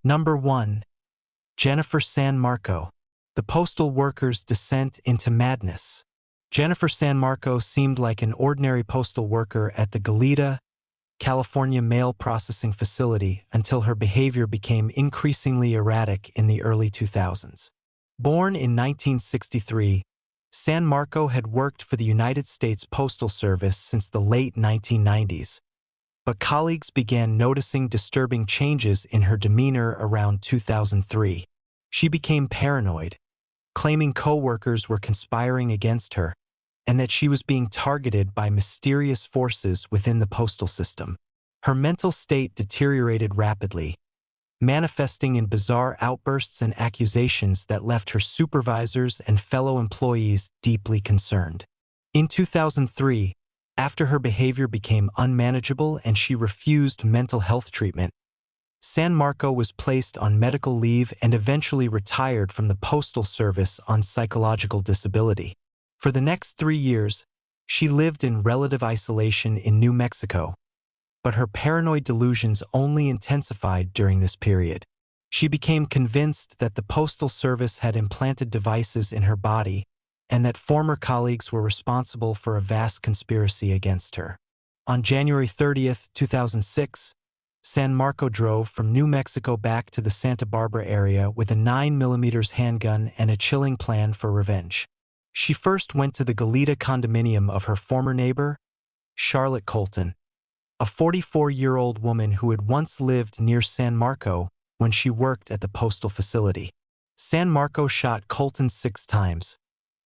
Number 1. Jennifer San Marco. The postal worker's descent into madness. Jennifer San Marco seemed like an ordinary postal worker at the Goleta, California mail processing facility until her behavior became increasingly erratic in the early 2000s. Born in 1963, San Marco had worked for the United States Postal Service since the late 1990s, but colleagues began noticing disturbing changes in her demeanor around 2003. She became paranoid, claiming coworkers were conspiring against her and that she was being targeted by mysterious forces within the postal system. Her mental state deteriorated rapidly, manifesting in bizarre outbursts and accusations that left her supervisors and fellow employees deeply concerned. In 2003, after her behavior became unmanageable and she refused mental health treatment, San Marco was placed on medical leave and eventually retired from the Postal Service on psychological disability. For the next 3 years, she lived in relative isolation in New Mexico, but her paranoid delusions only intensified during this period. She became convinced that the Postal Service had implanted devices in her body and that former colleagues were responsible for a vast conspiracy against her. On January 30, 2006, San Marco drove from New Mexico back to the Santa Barbara area with a 9mm handgun and a chilling plan for revenge. She first went to the Goleta condominium of her former neighbor, Charlotte Colton, a 44-year-old woman who had once lived near San Marco when she worked at the postal facility. San Marco shot Colton 6 times,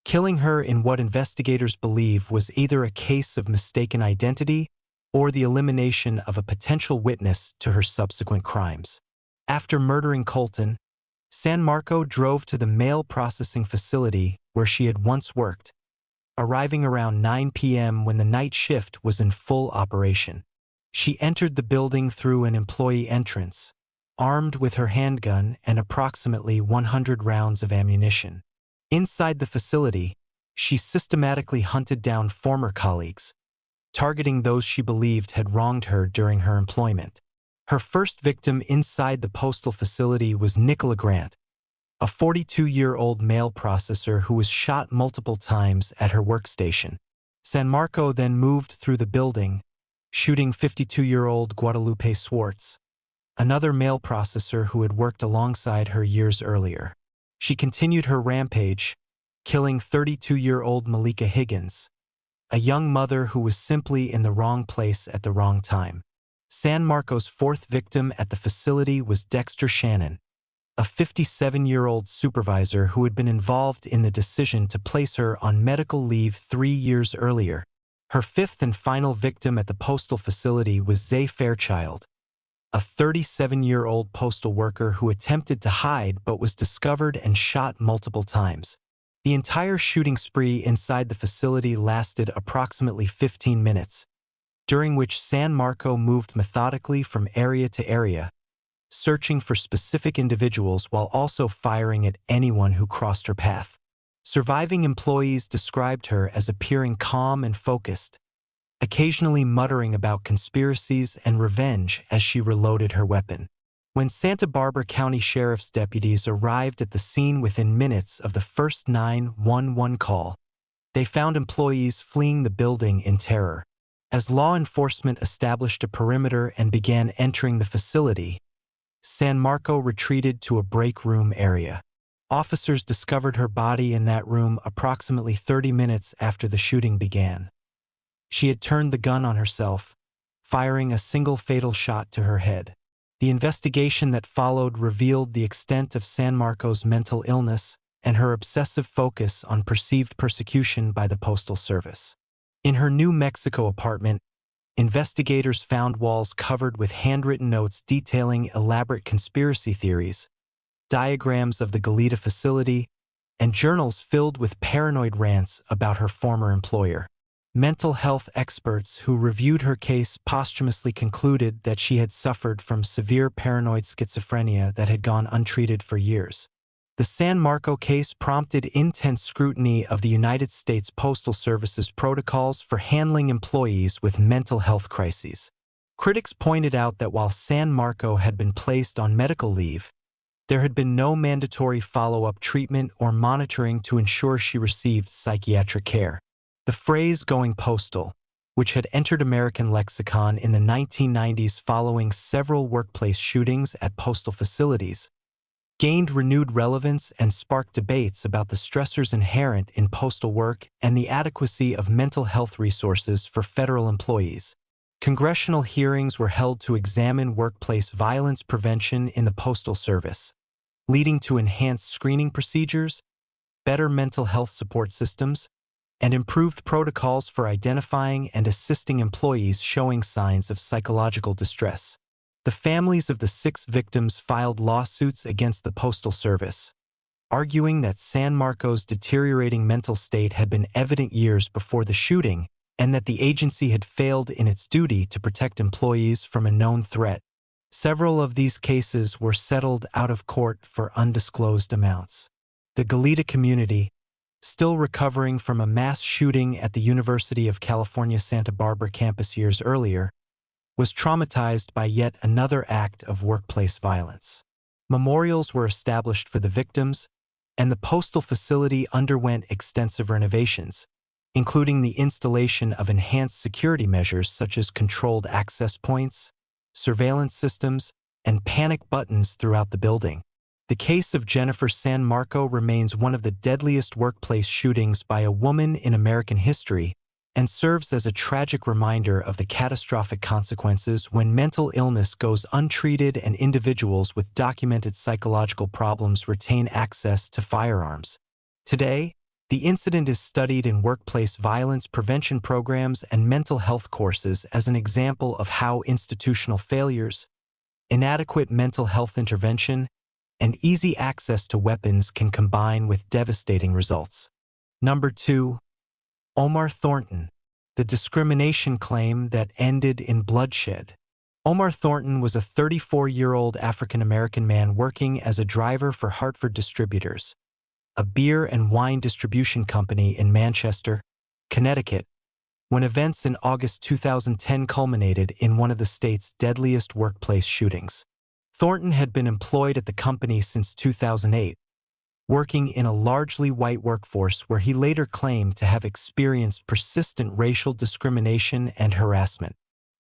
killing her in what investigators believe was either a case of mistaken identity or the elimination of a potential witness to her subsequent crimes. After murdering Colton, San Marco drove to the mail processing facility where she had once worked, arriving around 9 p.m. when the night shift was in full operation. She entered the building through an employee entrance, armed with her handgun and approximately 100 rounds of ammunition. Inside the facility, she systematically hunted down former colleagues, targeting those she believed had wronged her during her employment. Her first victim inside the postal facility was Nicola Grant, a 42-year-old mail processor who was shot multiple times at her workstation. San Marco then moved through the building, shooting 52-year-old Guadalupe Swartz, another mail processor who had worked alongside her years earlier. She continued her rampage, killing 32-year-old Malika Higgins, a young mother who was simply in the wrong place at the wrong time. San Marco's fourth victim at the facility was Dexter Shannon, a 57-year-old supervisor who had been involved in the decision to place her on medical leave 3 years earlier. Her fifth and final victim at the postal facility was Zay Fairchild, a 37-year-old postal worker who attempted to hide but was discovered and shot multiple times. The entire shooting spree inside the facility lasted approximately 15 minutes, during which San Marco moved methodically from area to area, searching for specific individuals while also firing at anyone who crossed her path. Surviving employees described her as appearing calm and focused, occasionally muttering about conspiracies and revenge as she reloaded her weapon. When Santa Barbara County Sheriff's deputies arrived at the scene within minutes of the first 911 call, they found employees fleeing the building in terror. As law enforcement established a perimeter and began entering the facility, San Marco retreated to a break room area. Officers discovered her body in that room approximately 30 minutes after the shooting began. She had turned the gun on herself, firing a single fatal shot to her head. The investigation that followed revealed the extent of San Marco's mental illness and her obsessive focus on perceived persecution by the Postal Service. In her New Mexico apartment, investigators found walls covered with handwritten notes detailing elaborate conspiracy theories, diagrams of the Goleta facility, and journals filled with paranoid rants about her former employer. Mental health experts who reviewed her case posthumously concluded that she had suffered from severe paranoid schizophrenia that had gone untreated for years. The San Marco case prompted intense scrutiny of the United States Postal Service's protocols for handling employees with mental health crises. Critics pointed out that while San Marco had been placed on medical leave, there had been no mandatory follow-up treatment or monitoring to ensure she received psychiatric care. The phrase "going postal," which had entered American lexicon in the 1990s following several workplace shootings at postal facilities, gained renewed relevance and sparked debates about the stressors inherent in postal work and the adequacy of mental health resources for federal employees. Congressional hearings were held to examine workplace violence prevention in the Postal Service, leading to enhanced screening procedures, better mental health support systems, and improved protocols for identifying and assisting employees showing signs of psychological distress. The families of the 6 victims filed lawsuits against the Postal Service, arguing that San Marco's deteriorating mental state had been evident years before the shooting and that the agency had failed in its duty to protect employees from a known threat. Several of these cases were settled out of court for undisclosed amounts. The Goleta community, still recovering from a mass shooting at the University of California Santa Barbara campus years earlier, was traumatized by yet another act of workplace violence. Memorials were established for the victims, and the postal facility underwent extensive renovations, including the installation of enhanced security measures such as controlled access points, surveillance systems, and panic buttons throughout the building. The case of Jennifer San Marco remains one of the deadliest workplace shootings by a woman in American history and serves as a tragic reminder of the catastrophic consequences when mental illness goes untreated and individuals with documented psychological problems retain access to firearms. Today, the incident is studied in workplace violence prevention programs and mental health courses as an example of how institutional failures, inadequate mental health intervention, and easy access to weapons can combine with devastating results. Number 2. Omar Thornton, the discrimination claim that ended in bloodshed. Omar Thornton was a 34-year-old African-American man working as a driver for Hartford Distributors, a beer and wine distribution company in Manchester, Connecticut, when events in August 2010 culminated in one of the state's deadliest workplace shootings. Thornton had been employed at the company since 2008, working in a largely white workforce where he later claimed to have experienced persistent racial discrimination and harassment.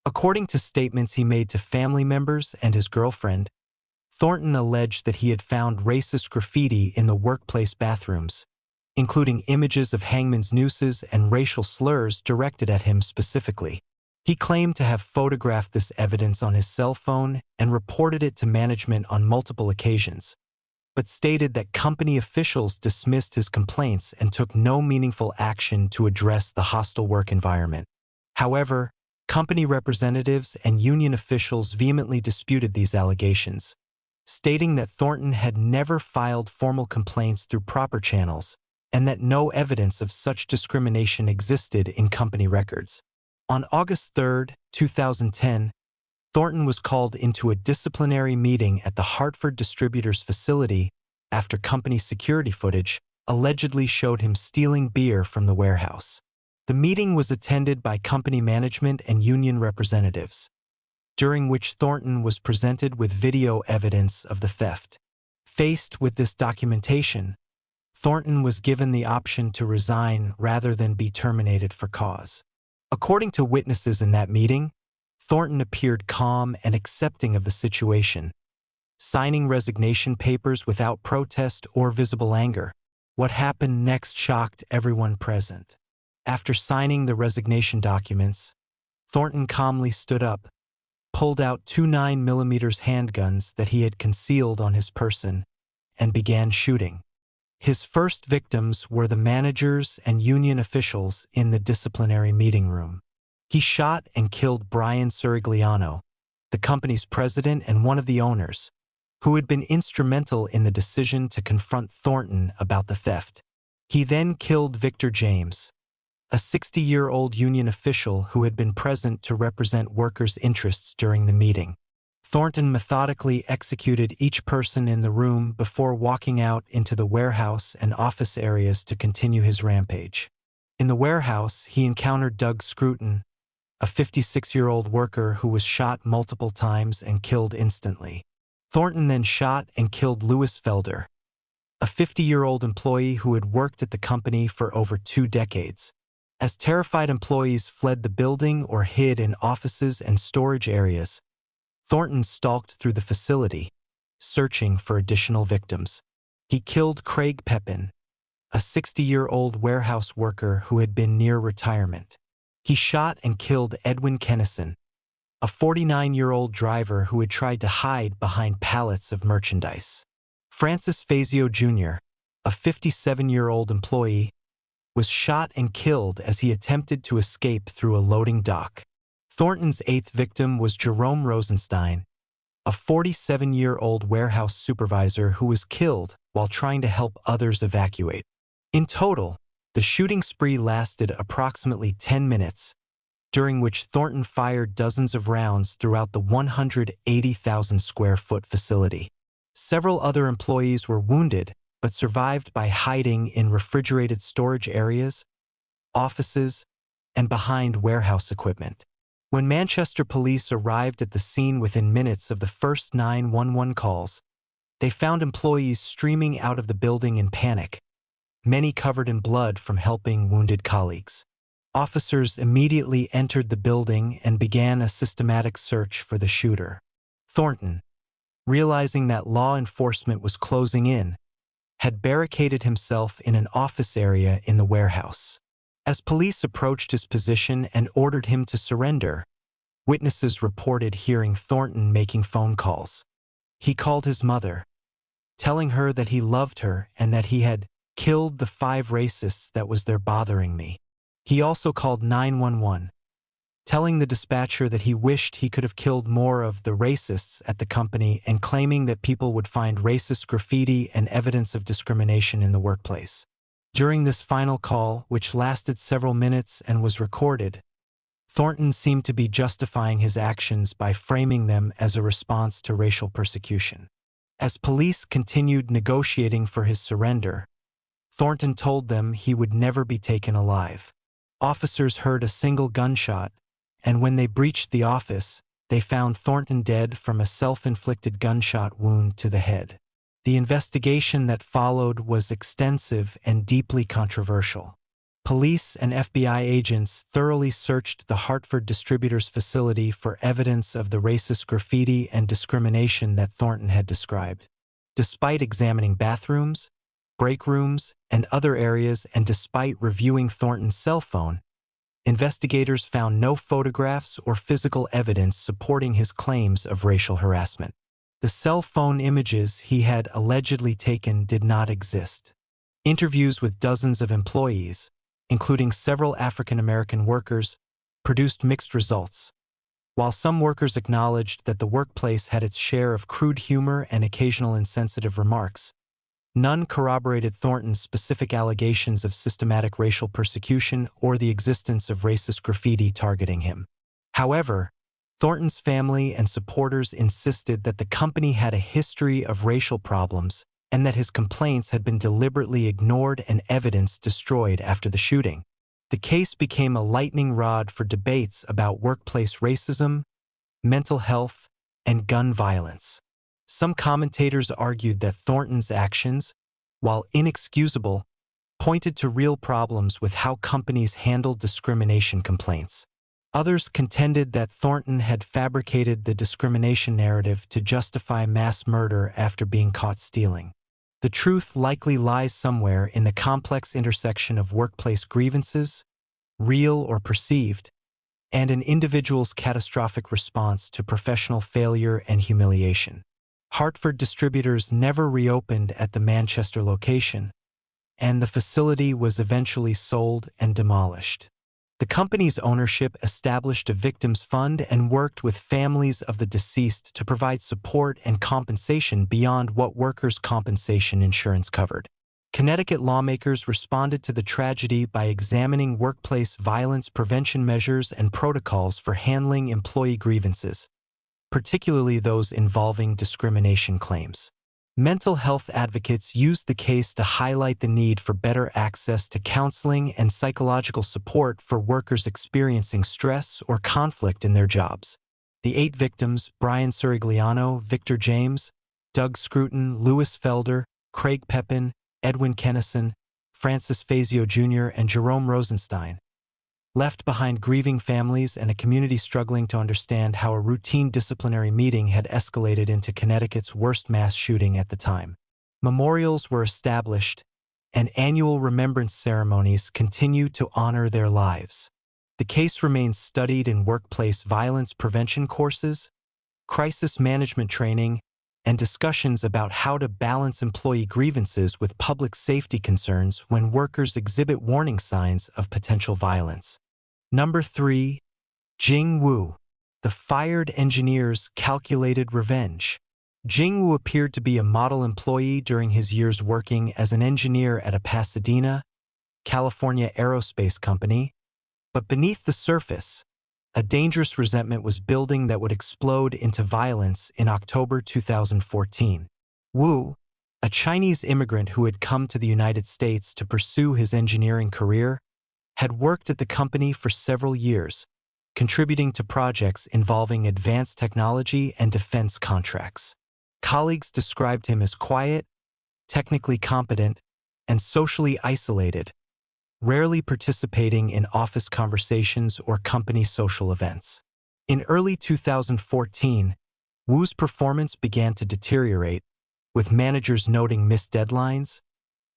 According to statements he made to family members and his girlfriend, Thornton alleged that he had found racist graffiti in the workplace bathrooms, including images of hangman's nooses and racial slurs directed at him specifically. He claimed to have photographed this evidence on his cell phone and reported it to management on multiple occasions, but stated that company officials dismissed his complaints and took no meaningful action to address the hostile work environment. However, company representatives and union officials vehemently disputed these allegations, stating that Thornton had never filed formal complaints through proper channels and that no evidence of such discrimination existed in company records. On August 3, 2010, Thornton was called into a disciplinary meeting at the Hartford Distributors facility after company security footage allegedly showed him stealing beer from the warehouse. The meeting was attended by company management and union representatives, during which Thornton was presented with video evidence of the theft. Faced with this documentation, Thornton was given the option to resign rather than be terminated for cause. According to witnesses in that meeting, Thornton appeared calm and accepting of the situation, signing resignation papers without protest or visible anger. What happened next shocked everyone present. After signing the resignation documents, Thornton calmly stood up, pulled out 2 9mm handguns that he had concealed on his person, and began shooting. His first victims were the managers and union officials in the disciplinary meeting room. He shot and killed Brian Surigliano, the company's president and one of the owners, who had been instrumental in the decision to confront Thornton about the theft. He then killed Victor James, a 60-year-old union official who had been present to represent workers' interests during the meeting. Thornton methodically executed each person in the room before walking out into the warehouse and office areas to continue his rampage. In the warehouse, he encountered Doug Scruton, a 56-year-old worker who was shot multiple times and killed instantly. Thornton then shot and killed Louis Felder, a 50-year-old employee who had worked at the company for over 2 decades. As terrified employees fled the building or hid in offices and storage areas, Thornton stalked through the facility, searching for additional victims. He killed Craig Pepin, a 60-year-old warehouse worker who had been near retirement. He shot and killed Edwin Kennison, a 49-year-old driver who had tried to hide behind pallets of merchandise. Francis Fazio Jr., a 57-year-old employee, was shot and killed as he attempted to escape through a loading dock. Thornton's 8th victim was Jerome Rosenstein, a 47-year-old warehouse supervisor who was killed while trying to help others evacuate. In total, the shooting spree lasted approximately 10 minutes, during which Thornton fired dozens of rounds throughout the 180,000-square-foot facility. Several other employees were wounded but survived by hiding in refrigerated storage areas, offices, and behind warehouse equipment. When Manchester police arrived at the scene within minutes of the first 911 calls, they found employees streaming out of the building in panic, many covered in blood from helping wounded colleagues. Officers immediately entered the building and began a systematic search for the shooter. Thornton, realizing that law enforcement was closing in, had barricaded himself in an office area in the warehouse. As police approached his position and ordered him to surrender, witnesses reported hearing Thornton making phone calls. He called his mother, telling her that he loved her and that he had killed the 5 racists that was there bothering me. He also called 911, telling the dispatcher that he wished he could have killed more of the racists at the company and claiming that people would find racist graffiti and evidence of discrimination in the workplace. During this final call, which lasted several minutes and was recorded, Thornton seemed to be justifying his actions by framing them as a response to racial persecution. As police continued negotiating for his surrender, Thornton told them he would never be taken alive. Officers heard a single gunshot, and when they breached the office, they found Thornton dead from a self-inflicted gunshot wound to the head. The investigation that followed was extensive and deeply controversial. Police and FBI agents thoroughly searched the Hartford Distributors facility for evidence of the racist graffiti and discrimination that Thornton had described. Despite examining bathrooms, break rooms, and other areas, and despite reviewing Thornton's cell phone, investigators found no photographs or physical evidence supporting his claims of racial harassment. The cell phone images he had allegedly taken did not exist. Interviews with dozens of employees, including several African-American workers, produced mixed results. While some workers acknowledged that the workplace had its share of crude humor and occasional insensitive remarks, none corroborated Thornton's specific allegations of systematic racial persecution or the existence of racist graffiti targeting him. However, Thornton's family and supporters insisted that the company had a history of racial problems and that his complaints had been deliberately ignored and evidence destroyed after the shooting. The case became a lightning rod for debates about workplace racism, mental health, and gun violence. Some commentators argued that Thornton's actions, while inexcusable, pointed to real problems with how companies handled discrimination complaints. Others contended that Thornton had fabricated the discrimination narrative to justify mass murder after being caught stealing. The truth likely lies somewhere in the complex intersection of workplace grievances, real or perceived, and an individual's catastrophic response to professional failure and humiliation. Hartford Distributors never reopened at the Manchester location, and the facility was eventually sold and demolished. The company's ownership established a victims fund and worked with families of the deceased to provide support and compensation beyond what workers' compensation insurance covered. Connecticut lawmakers responded to the tragedy by examining workplace violence prevention measures and protocols for handling employee grievances, particularly those involving discrimination claims. Mental health advocates used the case to highlight the need for better access to counseling and psychological support for workers experiencing stress or conflict in their jobs. The 8 victims, Brian Surigliano, Victor James, Doug Scruton, Louis Felder, Craig Pepin, Edwin Kennison, Francis Fazio Jr., and Jerome Rosenstein, left behind grieving families and a community struggling to understand how a routine disciplinary meeting had escalated into Connecticut's worst mass shooting at the time. Memorials were established, and annual remembrance ceremonies continue to honor their lives. The case remains studied in workplace violence prevention courses, crisis management training, and discussions about how to balance employee grievances with public safety concerns when workers exhibit warning signs of potential violence. Number 3. Jing Wu. The fired engineer's calculated revenge. Jing Wu appeared to be a model employee during his years working as an engineer at a Pasadena, California aerospace company, but beneath the surface, a dangerous resentment was building that would explode into violence in October 2014. Wu, a Chinese immigrant who had come to the United States to pursue his engineering career, had worked at the company for several years, contributing to projects involving advanced technology and defense contracts. Colleagues described him as quiet, technically competent, and socially isolated, rarely participating in office conversations or company social events. In early 2014, Wu's performance began to deteriorate, with managers noting missed deadlines,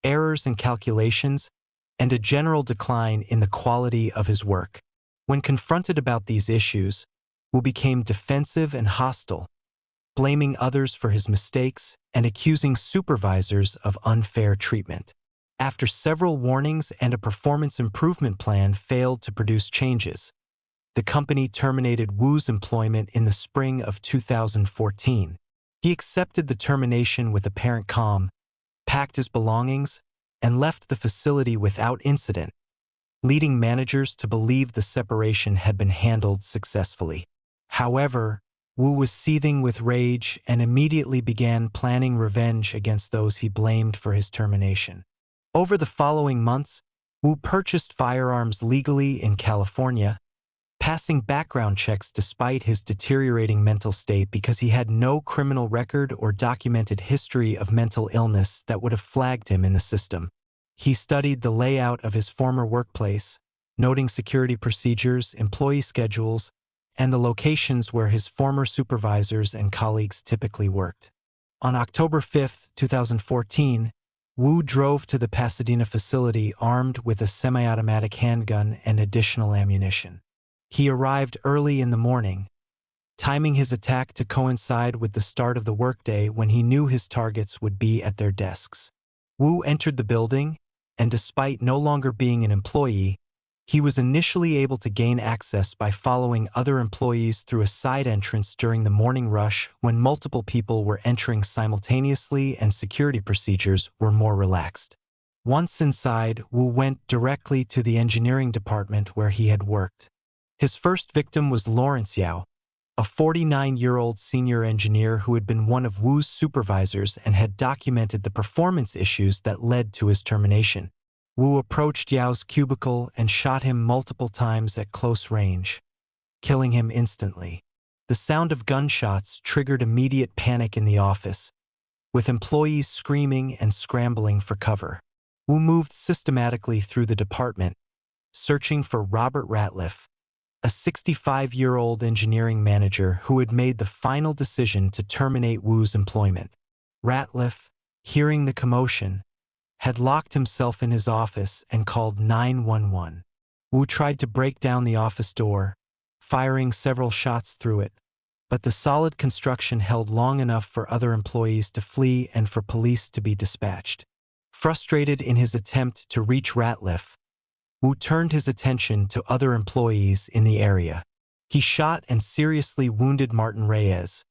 errors in calculations, and a general decline in the quality of his work. When confronted about these issues, Wu became defensive and hostile, blaming others for his mistakes and accusing supervisors of unfair treatment. After several warnings and a performance improvement plan failed to produce changes, the company terminated Wu's employment in the spring of 2014. He accepted the termination with apparent calm, packed his belongings, and left the facility without incident, leading managers to believe the separation had been handled successfully. However, Wu was seething with rage and immediately began planning revenge against those he blamed for his termination. Over the following months, Wu purchased firearms legally in California, passing background checks despite his deteriorating mental state because he had no criminal record or documented history of mental illness that would have flagged him in the system. He studied the layout of his former workplace, noting security procedures, employee schedules, and the locations where his former supervisors and colleagues typically worked. On October 5, 2014, Wu drove to the Pasadena facility armed with a semi-automatic handgun and additional ammunition. He arrived early in the morning, timing his attack to coincide with the start of the workday when he knew his targets would be at their desks. Wu entered the building, and despite no longer being an employee, he was initially able to gain access by following other employees through a side entrance during the morning rush when multiple people were entering simultaneously and security procedures were more relaxed. Once inside, Wu went directly to the engineering department where he had worked. His first victim was Lawrence Yao, a 49-year-old senior engineer who had been one of Wu's supervisors and had documented the performance issues that led to his termination. Wu approached Yao's cubicle and shot him multiple times at close range, killing him instantly. The sound of gunshots triggered immediate panic in the office, with employees screaming and scrambling for cover. Wu moved systematically through the department, searching for Robert Ratliff, a 65-year-old engineering manager who had made the final decision to terminate Wu's employment. Ratliff, hearing the commotion, had locked himself in his office and called 911. Wu tried to break down the office door, firing several shots through it, but the solid construction held long enough for other employees to flee and for police to be dispatched. Frustrated in his attempt to reach Ratliff, Wu turned his attention to other employees in the area. He shot and seriously wounded Martin Reyes,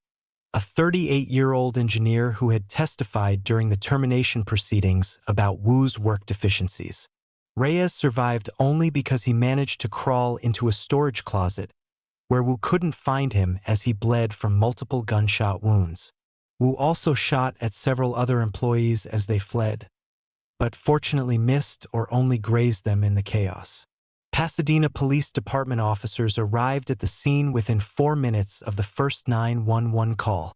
a 38-year-old engineer who had testified during the termination proceedings about Wu's work deficiencies. Reyes survived only because he managed to crawl into a storage closet, where Wu couldn't find him as he bled from multiple gunshot wounds. Wu also shot at several other employees as they fled, but fortunately missed or only grazed them in the chaos. Pasadena Police Department officers arrived at the scene within 4 minutes of the first 911 call,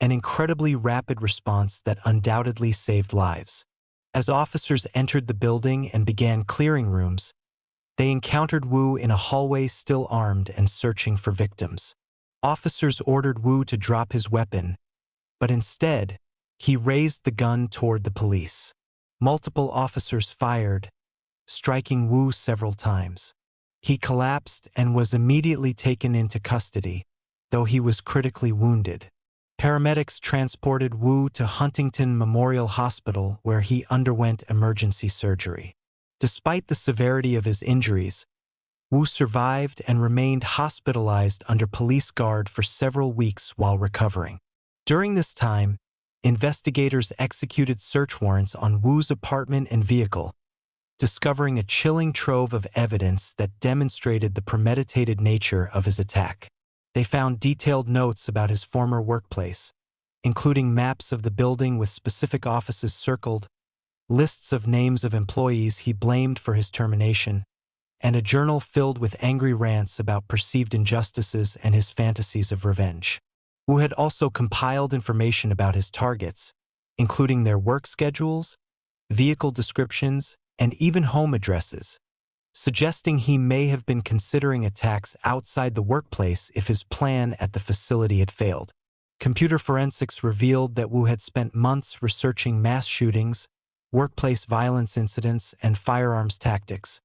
an incredibly rapid response that undoubtedly saved lives. As officers entered the building and began clearing rooms, they encountered Wu in a hallway still armed and searching for victims. Officers ordered Wu to drop his weapon, but instead, he raised the gun toward the police. Multiple officers fired, striking Wu several times. He collapsed and was immediately taken into custody, though he was critically wounded. Paramedics transported Wu to Huntington Memorial Hospital, where he underwent emergency surgery. Despite the severity of his injuries, Wu survived and remained hospitalized under police guard for several weeks while recovering. During this time, investigators executed search warrants on Wu's apartment and vehicle, discovering a chilling trove of evidence that demonstrated the premeditated nature of his attack. They found detailed notes about his former workplace, including maps of the building with specific offices circled, lists of names of employees he blamed for his termination, and a journal filled with angry rants about perceived injustices and his fantasies of revenge. Wu had also compiled information about his targets, including their work schedules, vehicle descriptions, and even home addresses, suggesting he may have been considering attacks outside the workplace if his plan at the facility had failed. Computer forensics revealed that Wu had spent months researching mass shootings, workplace violence incidents, and firearms tactics,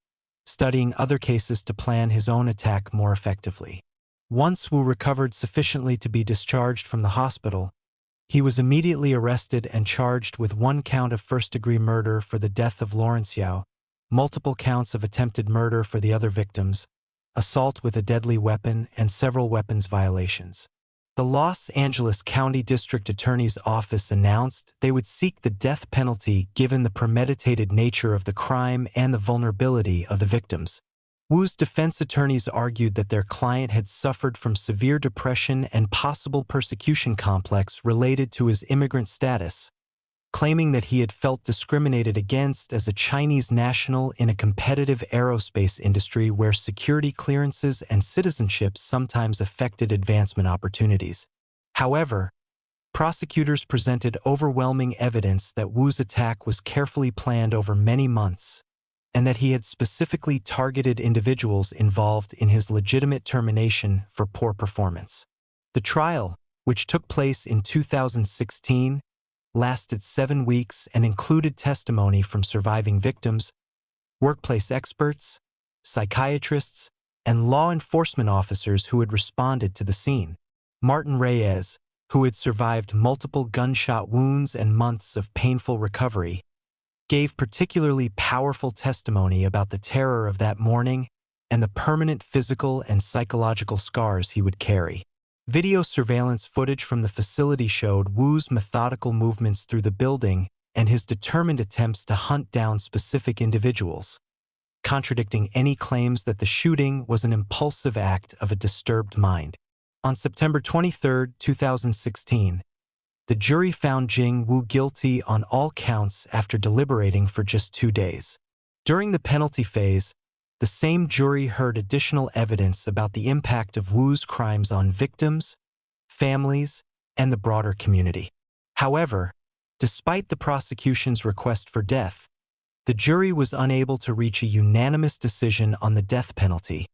studying other cases to plan his own attack more effectively. Once Wu recovered sufficiently to be discharged from the hospital, he was immediately arrested and charged with 1 count of first-degree murder for the death of Lawrence Yao, multiple counts of attempted murder for the other victims, assault with a deadly weapon, and several weapons violations. The Los Angeles County District Attorney's Office announced they would seek the death penalty given the premeditated nature of the crime and the vulnerability of the victims. Wu's defense attorneys argued that their client had suffered from severe depression and possible persecution complex related to his immigrant status, claiming that he had felt discriminated against as a Chinese national in a competitive aerospace industry where security clearances and citizenship sometimes affected advancement opportunities. However, prosecutors presented overwhelming evidence that Wu's attack was carefully planned over many months, and that he had specifically targeted individuals involved in his legitimate termination for poor performance. The trial, which took place in 2016, lasted 7 weeks and included testimony from surviving victims, workplace experts, psychiatrists, and law enforcement officers who had responded to the scene. Martin Reyes, who had survived multiple gunshot wounds and months of painful recovery, gave particularly powerful testimony about the terror of that morning and the permanent physical and psychological scars he would carry. Video surveillance footage from the facility showed Wu's methodical movements through the building and his determined attempts to hunt down specific individuals, contradicting any claims that the shooting was an impulsive act of a disturbed mind. On September 23, 2016, the jury found Jing Wu guilty on all counts after deliberating for just 2 days. During the penalty phase, the same jury heard additional evidence about the impact of Wu's crimes on victims, families, and the broader community. However, despite the prosecution's request for death, the jury was unable to reach a unanimous decision on the death penalty,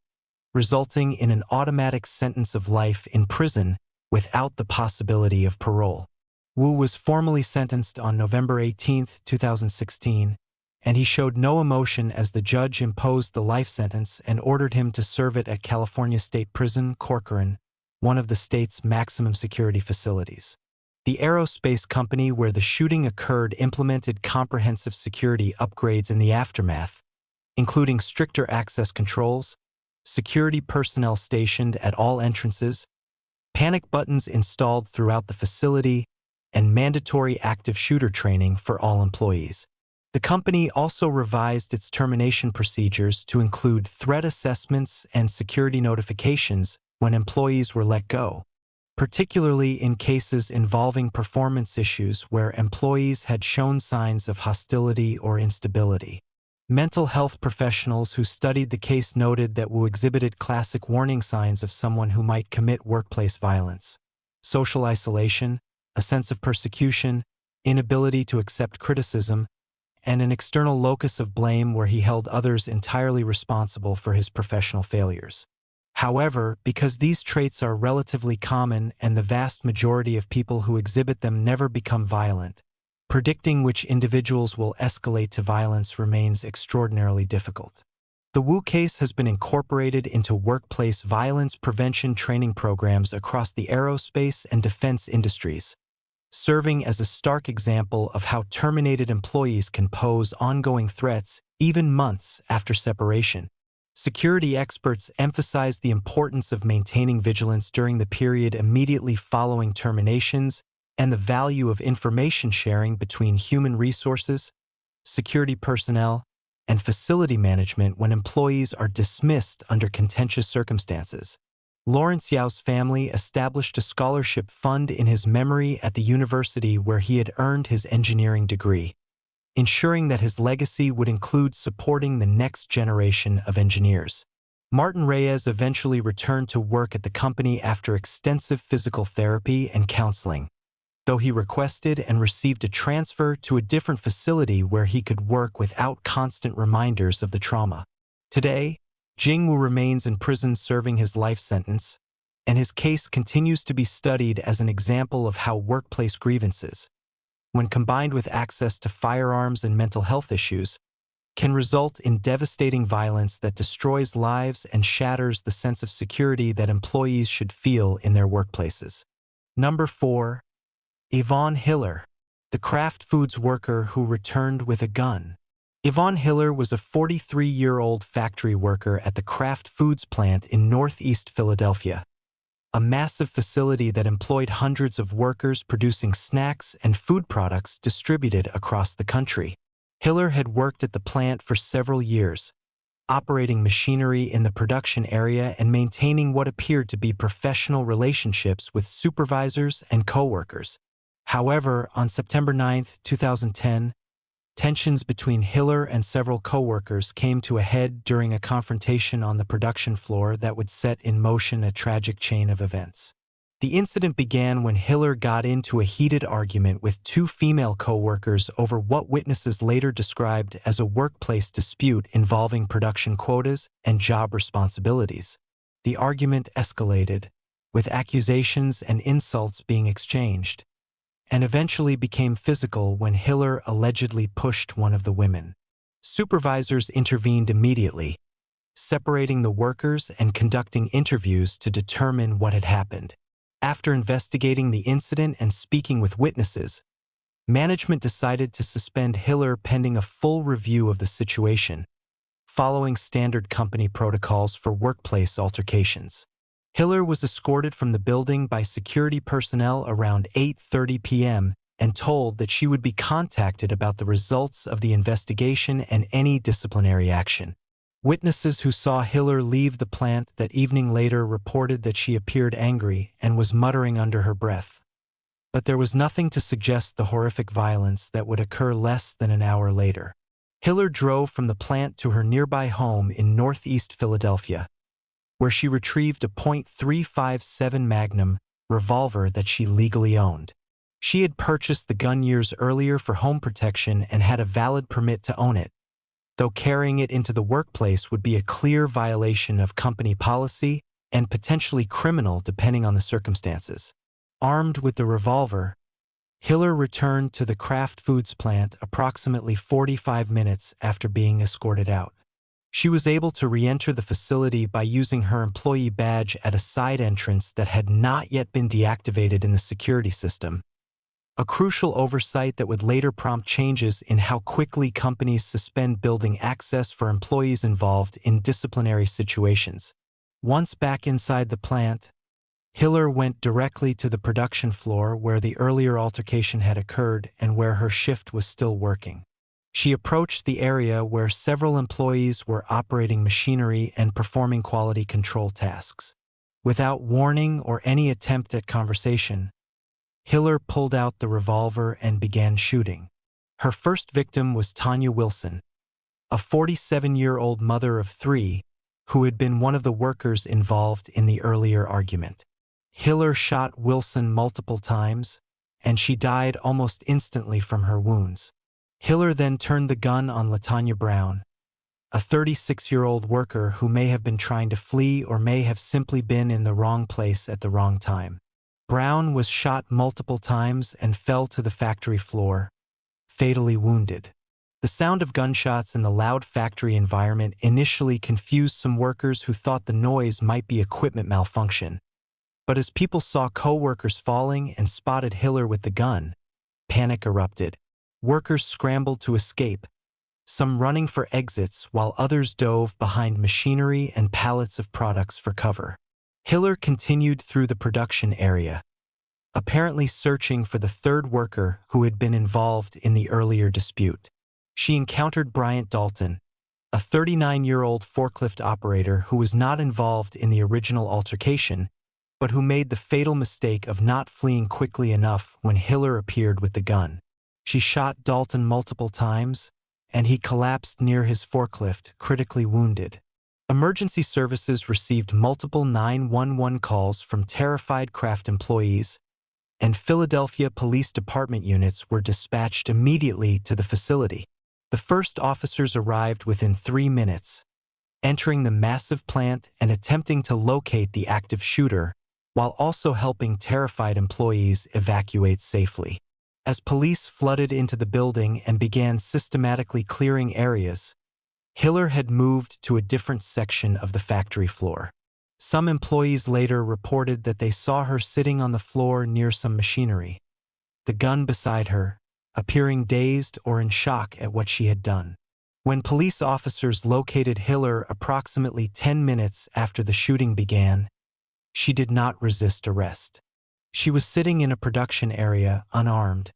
resulting in an automatic sentence of life in prison without the possibility of parole. Wu was formally sentenced on November 18, 2016, and he showed no emotion as the judge imposed the life sentence and ordered him to serve it at California State Prison, Corcoran, one of the state's maximum security facilities. The aerospace company where the shooting occurred implemented comprehensive security upgrades in the aftermath, including stricter access controls, security personnel stationed at all entrances, panic buttons installed throughout the facility, and mandatory active shooter training for all employees. The company also revised its termination procedures to include threat assessments and security notifications when employees were let go, particularly in cases involving performance issues where employees had shown signs of hostility or instability. Mental health professionals who studied the case noted that Wu exhibited classic warning signs of someone who might commit workplace violence: social isolation, a sense of persecution, inability to accept criticism, and an external locus of blame where he held others entirely responsible for his professional failures. However, because these traits are relatively common and the vast majority of people who exhibit them never become violent, predicting which individuals will escalate to violence remains extraordinarily difficult. The Wu case has been incorporated into workplace violence prevention training programs across the aerospace and defense industries, serving as a stark example of how terminated employees can pose ongoing threats even months after separation. Security experts emphasize the importance of maintaining vigilance during the period immediately following terminations and the value of information sharing between human resources, security personnel, and facility management when employees are dismissed under contentious circumstances. Lawrence Yao's family established a scholarship fund in his memory at the university where he had earned his engineering degree, ensuring that his legacy would include supporting the next generation of engineers. Martin Reyes eventually returned to work at the company after extensive physical therapy and counseling, though he requested and received a transfer to a different facility where he could work without constant reminders of the trauma. Today, Jingwu remains in prison serving his life sentence, and his case continues to be studied as an example of how workplace grievances, when combined with access to firearms and mental health issues, can result in devastating violence that destroys lives and shatters the sense of security that employees should feel in their workplaces. Number 4. Yvonne Hiller, the Kraft Foods worker who returned with a gun. Yvonne Hiller was a 43-year-old factory worker at the Kraft Foods plant in northeast Philadelphia, a massive facility that employed hundreds of workers producing snacks and food products distributed across the country. Hiller had worked at the plant for several years, operating machinery in the production area and maintaining what appeared to be professional relationships with supervisors and coworkers. However, on September 9, 2010, tensions between Hiller and several coworkers came to a head during a confrontation on the production floor that would set in motion a tragic chain of events. The incident began when Hiller got into a heated argument with two female coworkers over what witnesses later described as a workplace dispute involving production quotas and job responsibilities. The argument escalated, with accusations and insults being exchanged, and eventually became physical when Hiller allegedly pushed one of the women. Supervisors intervened immediately, separating the workers and conducting interviews to determine what had happened. After investigating the incident and speaking with witnesses, management decided to suspend Hiller pending a full review of the situation, following standard company protocols for workplace altercations. Hiller was escorted from the building by security personnel around 8:30 p.m. and told that she would be contacted about the results of the investigation and any disciplinary action. Witnesses who saw Hiller leave the plant that evening later reported that she appeared angry and was muttering under her breath. But there was nothing to suggest the horrific violence that would occur less than an hour later. Hiller drove from the plant to her nearby home in northeast Philadelphia, where she retrieved a .357 Magnum revolver that she legally owned. She had purchased the gun years earlier for home protection and had a valid permit to own it, though carrying it into the workplace would be a clear violation of company policy and potentially criminal depending on the circumstances. Armed with the revolver, Hiller returned to the Kraft Foods plant approximately 45 minutes after being escorted out. She was able to re-enter the facility by using her employee badge at a side entrance that had not yet been deactivated in the security system, a crucial oversight that would later prompt changes in how quickly companies suspend building access for employees involved in disciplinary situations. Once back inside the plant, Hiller went directly to the production floor where the earlier altercation had occurred and where her shift was still working. She approached the area where several employees were operating machinery and performing quality control tasks. Without warning or any attempt at conversation, Hiller pulled out the revolver and began shooting. Her first victim was Tanya Wilson, a 47-year-old mother of 3 who had been one of the workers involved in the earlier argument. Hiller shot Wilson multiple times, and she died almost instantly from her wounds. Hiller then turned the gun on LaTanya Brown, a 36-year-old worker who may have been trying to flee or may have simply been in the wrong place at the wrong time. Brown was shot multiple times and fell to the factory floor, fatally wounded. The sound of gunshots in the loud factory environment initially confused some workers who thought the noise might be equipment malfunction. But as people saw co-workers falling and spotted Hiller with the gun, panic erupted. Workers scrambled to escape, some running for exits while others dove behind machinery and pallets of products for cover. Hiller continued through the production area, apparently searching for the third worker who had been involved in the earlier dispute. She encountered Bryant Dalton, a 39-year-old forklift operator who was not involved in the original altercation, but who made the fatal mistake of not fleeing quickly enough when Hiller appeared with the gun. She shot Dalton multiple times, and he collapsed near his forklift, critically wounded. Emergency services received multiple 911 calls from terrified craft employees, and Philadelphia Police Department units were dispatched immediately to the facility. The first officers arrived within 3 minutes, entering the massive plant and attempting to locate the active shooter, while also helping terrified employees evacuate safely. As police flooded into the building and began systematically clearing areas, Hiller had moved to a different section of the factory floor. Some employees later reported that they saw her sitting on the floor near some machinery, the gun beside her, appearing dazed or in shock at what she had done. When police officers located Hiller approximately 10 minutes after the shooting began, she did not resist arrest. She was sitting in a production area, unarmed,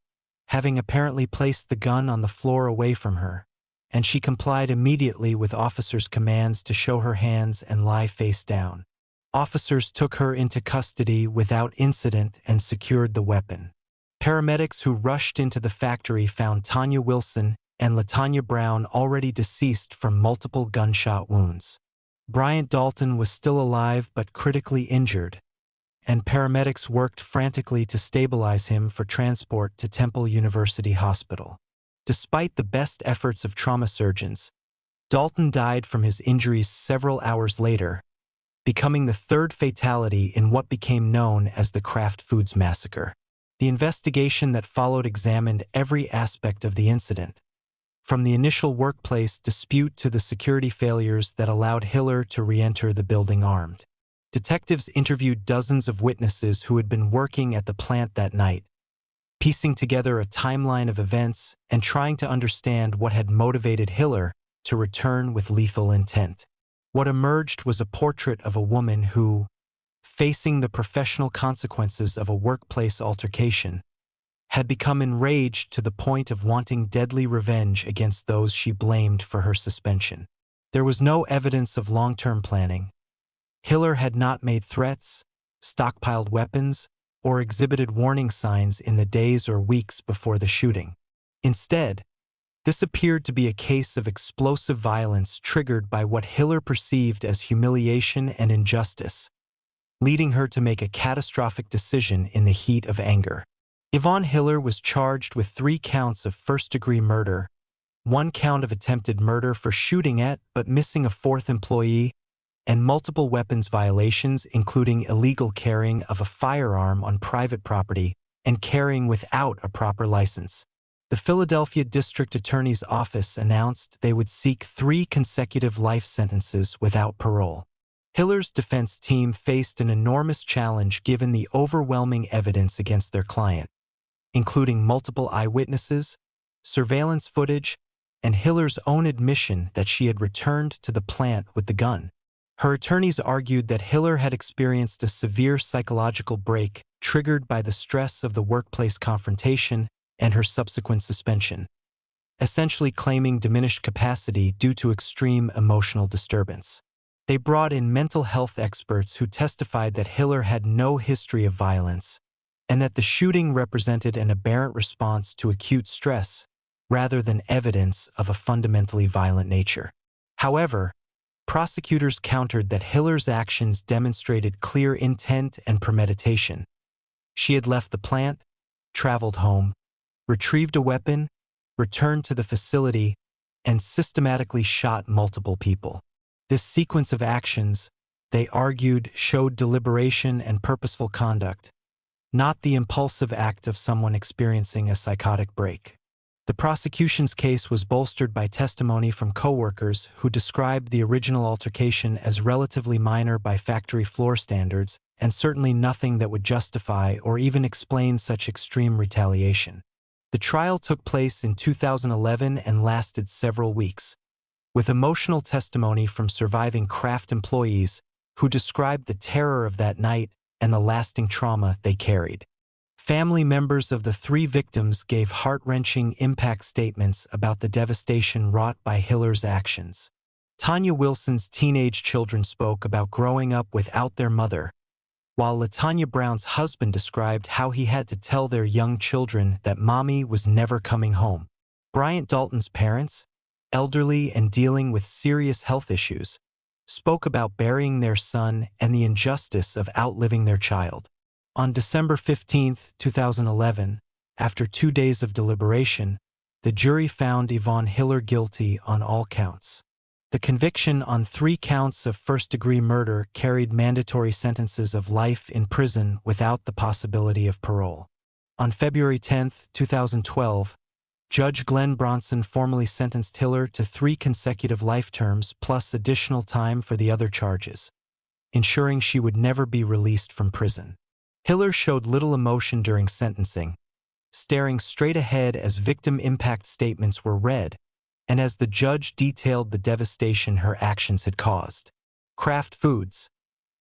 having apparently placed the gun on the floor away from her, and she complied immediately with officers' commands to show her hands and lie face down. Officers took her into custody without incident and secured the weapon. Paramedics who rushed into the factory found Tanya Wilson and LaTanya Brown already deceased from multiple gunshot wounds. Bryant Dalton was still alive but critically injured, and paramedics worked frantically to stabilize him for transport to Temple University Hospital. Despite the best efforts of trauma surgeons, Dalton died from his injuries several hours later, becoming the third fatality in what became known as the Kraft Foods massacre. The investigation that followed examined every aspect of the incident, from the initial workplace dispute to the security failures that allowed Hiller to re-enter the building armed. Detectives interviewed dozens of witnesses who had been working at the plant that night, piecing together a timeline of events and trying to understand what had motivated Hiller to return with lethal intent. What emerged was a portrait of a woman who, facing the professional consequences of a workplace altercation, had become enraged to the point of wanting deadly revenge against those she blamed for her suspension. There was no evidence of long-term planning. Hiller had not made threats, stockpiled weapons, or exhibited warning signs in the days or weeks before the shooting. Instead, this appeared to be a case of explosive violence triggered by what Hiller perceived as humiliation and injustice, leading her to make a catastrophic decision in the heat of anger. Yvonne Hiller was charged with 3 counts of first-degree murder, 1 count of attempted murder for shooting at but missing a 4th employee, and multiple weapons violations including illegal carrying of a firearm on private property and carrying without a proper license. The Philadelphia District Attorney's Office announced they would seek 3 consecutive life sentences without parole. Hiller's defense team faced an enormous challenge given the overwhelming evidence against their client, including multiple eyewitnesses, surveillance footage, and Hiller's own admission that she had returned to the plant with the gun. Her attorneys argued that Hiller had experienced a severe psychological break triggered by the stress of the workplace confrontation and her subsequent suspension, essentially claiming diminished capacity due to extreme emotional disturbance. They brought in mental health experts who testified that Hiller had no history of violence and that the shooting represented an aberrant response to acute stress rather than evidence of a fundamentally violent nature. However, prosecutors countered that Hiller's actions demonstrated clear intent and premeditation. She had left the plant, traveled home, retrieved a weapon, returned to the facility, and systematically shot multiple people. This sequence of actions, they argued, showed deliberation and purposeful conduct, not the impulsive act of someone experiencing a psychotic break. The prosecution's case was bolstered by testimony from coworkers who described the original altercation as relatively minor by factory floor standards and certainly nothing that would justify or even explain such extreme retaliation. The trial took place in 2011 and lasted several weeks, with emotional testimony from surviving Kraft employees who described the terror of that night and the lasting trauma they carried. Family members of the 3 victims gave heart-wrenching impact statements about the devastation wrought by Hiller's actions. Tanya Wilson's teenage children spoke about growing up without their mother, while LaTanya Brown's husband described how he had to tell their young children that mommy was never coming home. Bryant Dalton's parents, elderly and dealing with serious health issues, spoke about burying their son and the injustice of outliving their child. On December 15, 2011, after 2 days of deliberation, the jury found Yvonne Hiller guilty on all counts. The conviction on 3 counts of first-degree murder carried mandatory sentences of life in prison without the possibility of parole. On February 10, 2012, Judge Glenn Bronson formally sentenced Hiller to 3 consecutive life terms plus additional time for the other charges, ensuring she would never be released from prison. Hiller showed little emotion during sentencing, staring straight ahead as victim impact statements were read and as the judge detailed the devastation her actions had caused. Kraft Foods,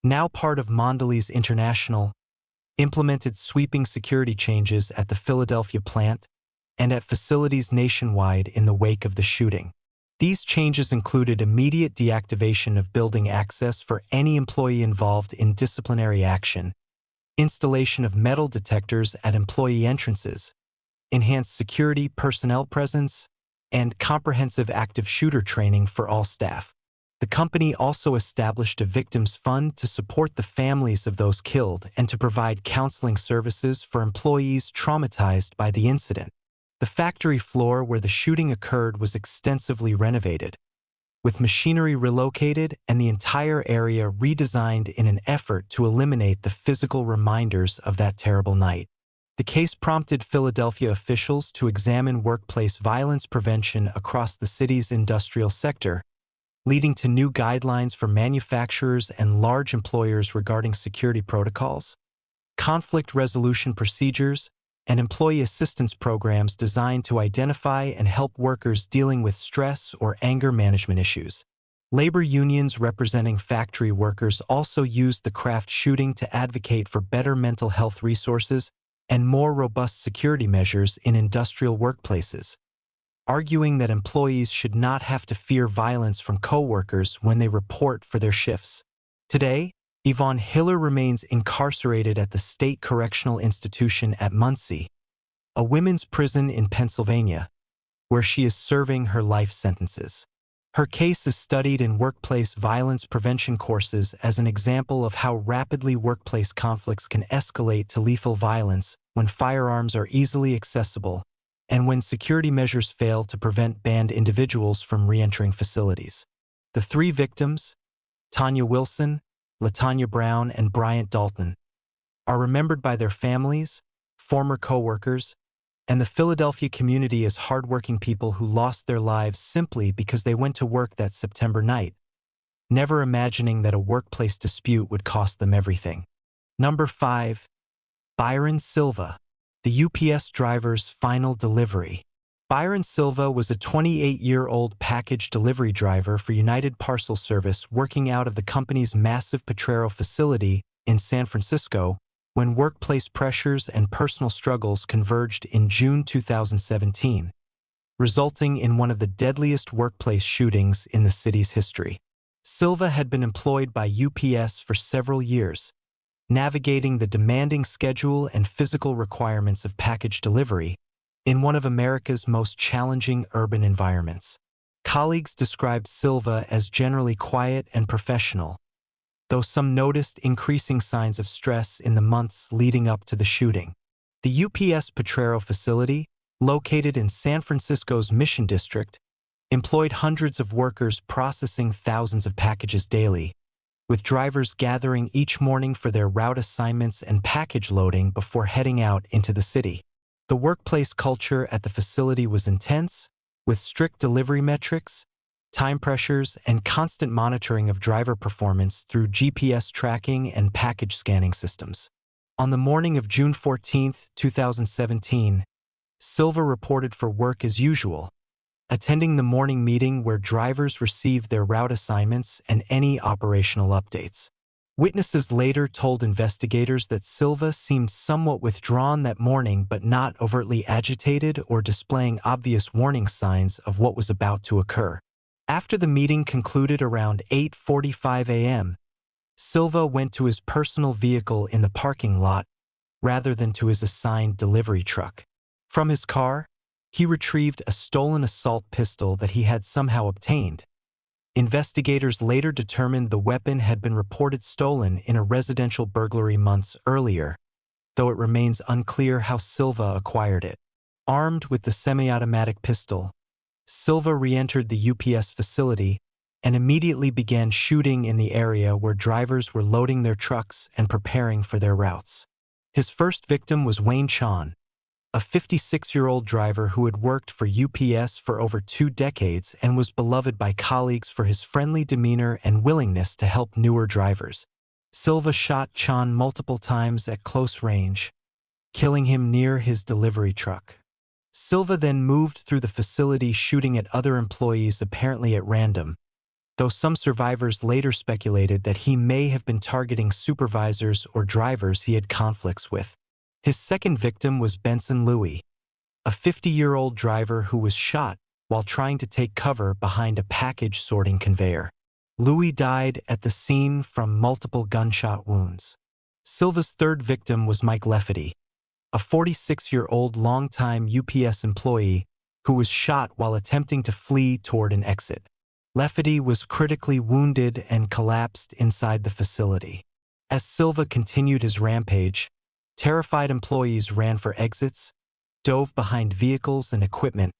now part of Mondelez International, implemented sweeping security changes at the Philadelphia plant and at facilities nationwide in the wake of the shooting. These changes included immediate deactivation of building access for any employee involved in disciplinary action, installation of metal detectors at employee entrances, enhanced security personnel presence, and comprehensive active shooter training for all staff. The company also established a victims fund to support the families of those killed and to provide counseling services for employees traumatized by the incident. The factory floor where the shooting occurred was extensively renovated, with machinery relocated and the entire area redesigned in an effort to eliminate the physical reminders of that terrible night. The case prompted Philadelphia officials to examine workplace violence prevention across the city's industrial sector, leading to new guidelines for manufacturers and large employers regarding security protocols, conflict resolution procedures, and employee assistance programs designed to identify and help workers dealing with stress or anger management issues. Labor unions representing factory workers also used the Kraft shooting to advocate for better mental health resources and more robust security measures in industrial workplaces, arguing that employees should not have to fear violence from coworkers when they report for their shifts. Today, Yvonne Hiller remains incarcerated at the State Correctional Institution at Muncie, a women's prison in Pennsylvania, where she is serving her life sentences. Her case is studied in workplace violence prevention courses as an example of how rapidly workplace conflicts can escalate to lethal violence when firearms are easily accessible and when security measures fail to prevent banned individuals from re-entering facilities. The 3 victims, Tanya Wilson, LaTanya Brown, and Bryant Dalton, are remembered by their families, former coworkers, and the Philadelphia community as hardworking people who lost their lives simply because they went to work that September night, never imagining that a workplace dispute would cost them everything. Number 5. Byron Silva, the UPS driver's final delivery. Byron Silva was a 28-year-old package delivery driver for United Parcel Service working out of the company's massive Potrero facility in San Francisco when workplace pressures and personal struggles converged in June 2017, resulting in one of the deadliest workplace shootings in the city's history. Silva had been employed by UPS for several years, navigating the demanding schedule and physical requirements of package delivery in one of America's most challenging urban environments. Colleagues described Silva as generally quiet and professional, though some noticed increasing signs of stress in the months leading up to the shooting. The UPS Potrero facility, located in San Francisco's Mission District, employed hundreds of workers processing thousands of packages daily, with drivers gathering each morning for their route assignments and package loading before heading out into the city. The workplace culture at the facility was intense, with strict delivery metrics, time pressures, and constant monitoring of driver performance through GPS tracking and package scanning systems. On the morning of June 14, 2017, Silva reported for work as usual, attending the morning meeting where drivers received their route assignments and any operational updates. Witnesses later told investigators that Silva seemed somewhat withdrawn that morning but not overtly agitated or displaying obvious warning signs of what was about to occur. After the meeting concluded around 8:45 a.m., Silva went to his personal vehicle in the parking lot rather than to his assigned delivery truck. From his car, he retrieved a stolen assault pistol that he had somehow obtained. Investigators later determined the weapon had been reported stolen in a residential burglary months earlier, though it remains unclear how Silva acquired it. Armed with the semi-automatic pistol, Silva re-entered the UPS facility and immediately began shooting in the area where drivers were loading their trucks and preparing for their routes. His first victim was Wayne Chon, a 56-year-old driver who had worked for UPS for over 2 decades and was beloved by colleagues for his friendly demeanor and willingness to help newer drivers. Silva shot Chon multiple times at close range, killing him near his delivery truck. Silva then moved through the facility shooting at other employees apparently at random, though some survivors later speculated that he may have been targeting supervisors or drivers he had conflicts with. His second victim was Benson Louie, a 50-year-old driver who was shot while trying to take cover behind a package sorting conveyor. Louie died at the scene from multiple gunshot wounds. Silva's third victim was Mike Lefety, a 46-year-old longtime UPS employee who was shot while attempting to flee toward an exit. Lefety was critically wounded and collapsed inside the facility. As Silva continued his rampage, terrified employees ran for exits, dove behind vehicles and equipment,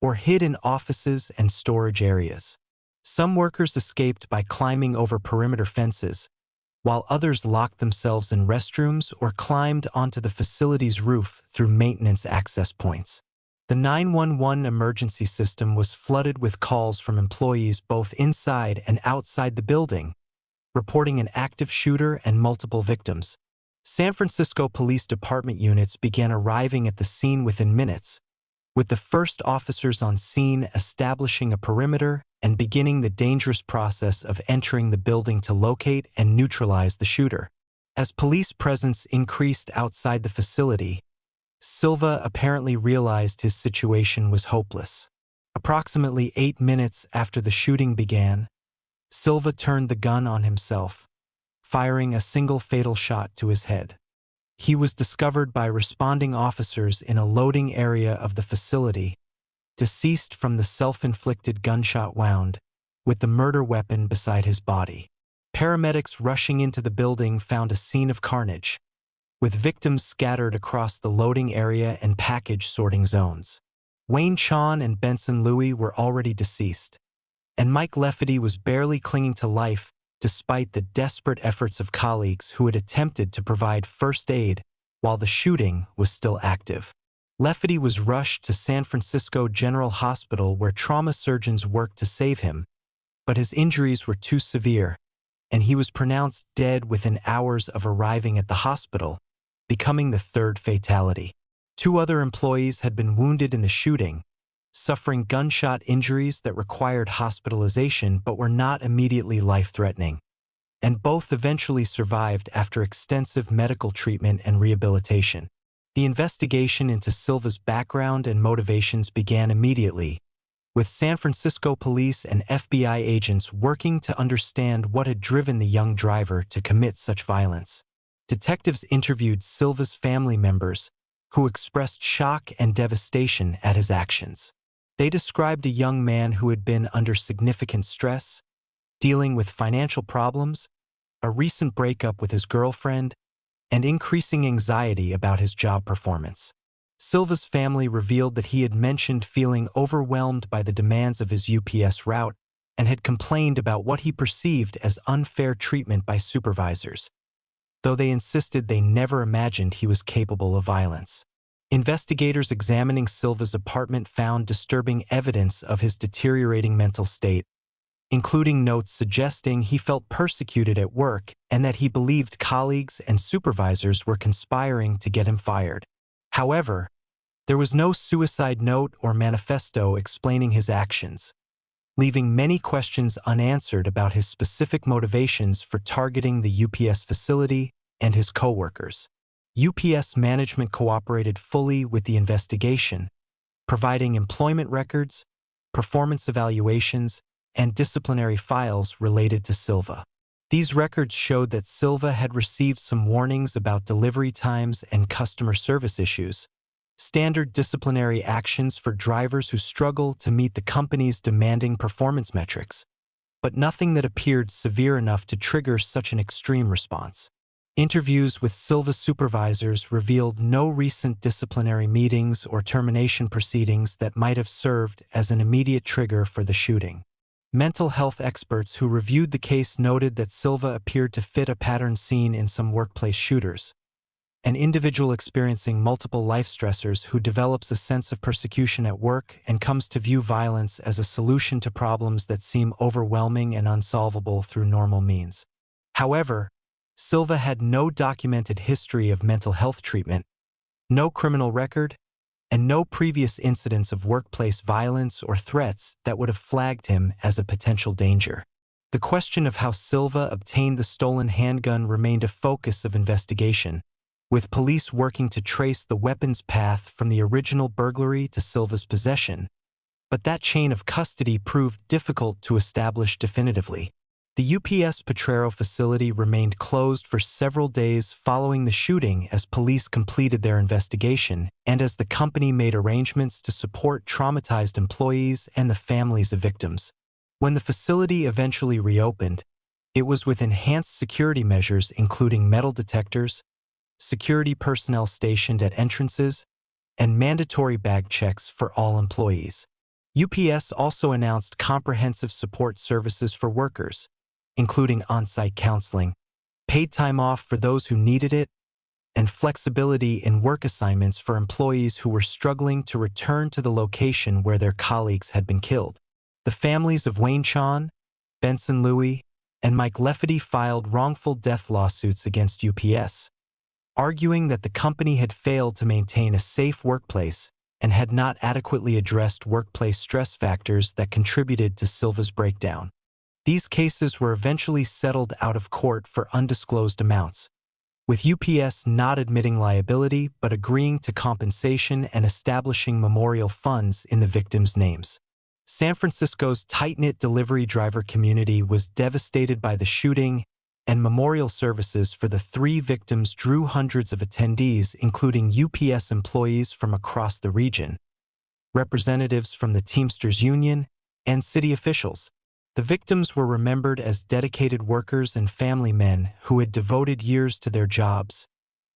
or hid in offices and storage areas. Some workers escaped by climbing over perimeter fences, while others locked themselves in restrooms or climbed onto the facility's roof through maintenance access points. The 911 emergency system was flooded with calls from employees both inside and outside the building, reporting an active shooter and multiple victims. San Francisco Police Department units began arriving at the scene within minutes, with the first officers on scene establishing a perimeter and beginning the dangerous process of entering the building to locate and neutralize the shooter. As police presence increased outside the facility, Silva apparently realized his situation was hopeless. Approximately 8 minutes after the shooting began, Silva turned the gun on himself, firing a single fatal shot to his head. He was discovered by responding officers in a loading area of the facility, deceased from the self-inflicted gunshot wound, with the murder weapon beside his body. Paramedics rushing into the building found a scene of carnage, with victims scattered across the loading area and package sorting zones. Wayne Chon and Benson Louie were already deceased, and Mike Lefety was barely clinging to life despite the desperate efforts of colleagues who had attempted to provide first aid while the shooting was still active. Lefety was rushed to San Francisco General Hospital where trauma surgeons worked to save him, but his injuries were too severe, and he was pronounced dead within hours of arriving at the hospital, becoming the third fatality. 2 other employees had been wounded in the shooting, suffering gunshot injuries that required hospitalization but were not immediately life-threatening, and both eventually survived after extensive medical treatment and rehabilitation. The investigation into Silva's background and motivations began immediately, with San Francisco police and FBI agents working to understand what had driven the young driver to commit such violence. Detectives interviewed Silva's family members, who expressed shock and devastation at his actions. They described a young man who had been under significant stress, dealing with financial problems, a recent breakup with his girlfriend, and increasing anxiety about his job performance. Silva's family revealed that he had mentioned feeling overwhelmed by the demands of his UPS route and had complained about what he perceived as unfair treatment by supervisors, though they insisted they never imagined he was capable of violence. Investigators examining Silva's apartment found disturbing evidence of his deteriorating mental state, including notes suggesting he felt persecuted at work and that he believed colleagues and supervisors were conspiring to get him fired. However, there was no suicide note or manifesto explaining his actions, leaving many questions unanswered about his specific motivations for targeting the UPS facility and his coworkers. UPS management cooperated fully with the investigation, providing employment records, performance evaluations, and disciplinary files related to Silva. These records showed that Silva had received some warnings about delivery times and customer service issues, standard disciplinary actions for drivers who struggle to meet the company's demanding performance metrics, but nothing that appeared severe enough to trigger such an extreme response. Interviews with Silva's supervisors revealed no recent disciplinary meetings or termination proceedings that might have served as an immediate trigger for the shooting. Mental health experts who reviewed the case noted that Silva appeared to fit a pattern seen in some workplace shooters, an individual experiencing multiple life stressors who develops a sense of persecution at work and comes to view violence as a solution to problems that seem overwhelming and unsolvable through normal means. However, Silva had no documented history of mental health treatment, no criminal record, and no previous incidents of workplace violence or threats that would have flagged him as a potential danger. The question of how Silva obtained the stolen handgun remained a focus of investigation, with police working to trace the weapon's path from the original burglary to Silva's possession, but that chain of custody proved difficult to establish definitively. The UPS Potrero facility remained closed for several days following the shooting as police completed their investigation and as the company made arrangements to support traumatized employees and the families of victims. When the facility eventually reopened, it was with enhanced security measures including metal detectors, security personnel stationed at entrances, and mandatory bag checks for all employees. UPS also announced comprehensive support services for workers, including on-site counseling, paid time off for those who needed it, and flexibility in work assignments for employees who were struggling to return to the location where their colleagues had been killed. The families of Wayne Chon, Benson Louis, and Mike Lefferty filed wrongful death lawsuits against UPS, arguing that the company had failed to maintain a safe workplace and had not adequately addressed workplace stress factors that contributed to Silva's breakdown. These cases were eventually settled out of court for undisclosed amounts, with UPS not admitting liability but agreeing to compensation and establishing memorial funds in the victims' names. San Francisco's tight-knit delivery driver community was devastated by the shooting, and memorial services for the 3 victims drew hundreds of attendees, including UPS employees from across the region, representatives from the Teamsters Union, and city officials. The victims were remembered as dedicated workers and family men who had devoted years to their jobs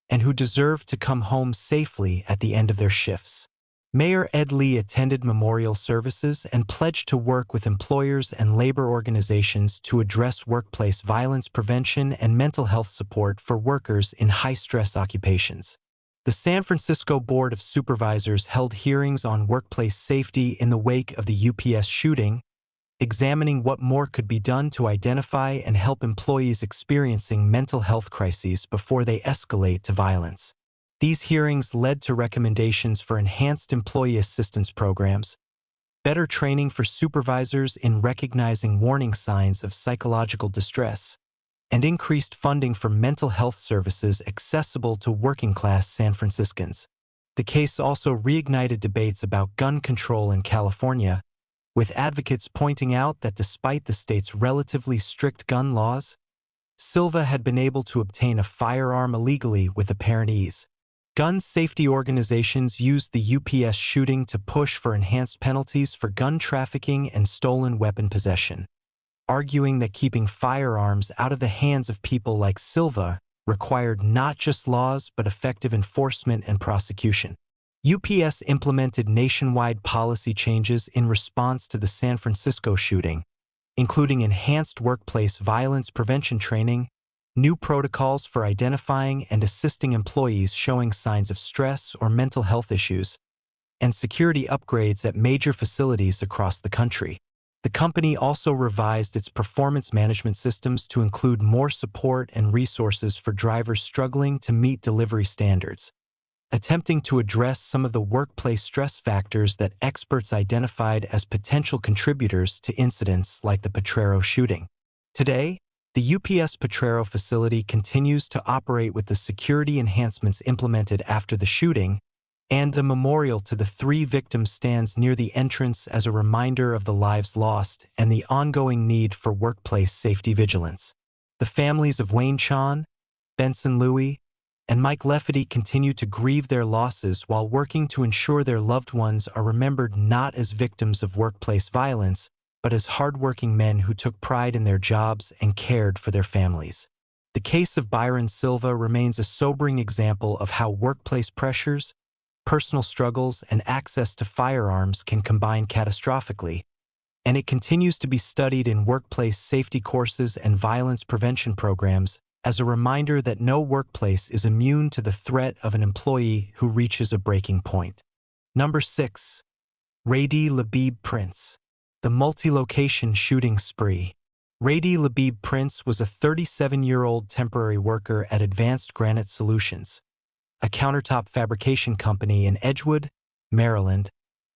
and who deserved to come home safely at the end of their shifts. Mayor Ed Lee attended memorial services and pledged to work with employers and labor organizations to address workplace violence prevention and mental health support for workers in high-stress occupations. The San Francisco Board of Supervisors held hearings on workplace safety in the wake of the UPS shooting, examining what more could be done to identify and help employees experiencing mental health crises before they escalate to violence. These hearings led to recommendations for enhanced employee assistance programs, better training for supervisors in recognizing warning signs of psychological distress, and increased funding for mental health services accessible to working-class San Franciscans. The case also reignited debates about gun control in California, with advocates pointing out that despite the state's relatively strict gun laws, Silva had been able to obtain a firearm illegally with apparent ease. Gun safety organizations used the UPS shooting to push for enhanced penalties for gun trafficking and stolen weapon possession, arguing that keeping firearms out of the hands of people like Silva required not just laws but effective enforcement and prosecution. UPS implemented nationwide policy changes in response to the San Francisco shooting, including enhanced workplace violence prevention training, new protocols for identifying and assisting employees showing signs of stress or mental health issues, and security upgrades at major facilities across the country. The company also revised its performance management systems to include more support and resources for drivers struggling to meet delivery standards, attempting to address some of the workplace stress factors that experts identified as potential contributors to incidents like the Potrero shooting. Today, the UPS Potrero facility continues to operate with the security enhancements implemented after the shooting, and a memorial to the 3 victims stands near the entrance as a reminder of the lives lost and the ongoing need for workplace safety vigilance. The families of Wayne Chon, Benson Louie, and Mike Lefety continue to grieve their losses while working to ensure their loved ones are remembered not as victims of workplace violence, but as hardworking men who took pride in their jobs and cared for their families. The case of Byron Silva remains a sobering example of how workplace pressures, personal struggles, and access to firearms can combine catastrophically, and it continues to be studied in workplace safety courses and violence prevention programs as a reminder that no workplace is immune to the threat of an employee who reaches a breaking point. Number 6. Rady Labib Prince. The multi-location shooting spree. Rady Labib Prince was a 37-year-old temporary worker at Advanced Granite Solutions, a countertop fabrication company in Edgewood, Maryland,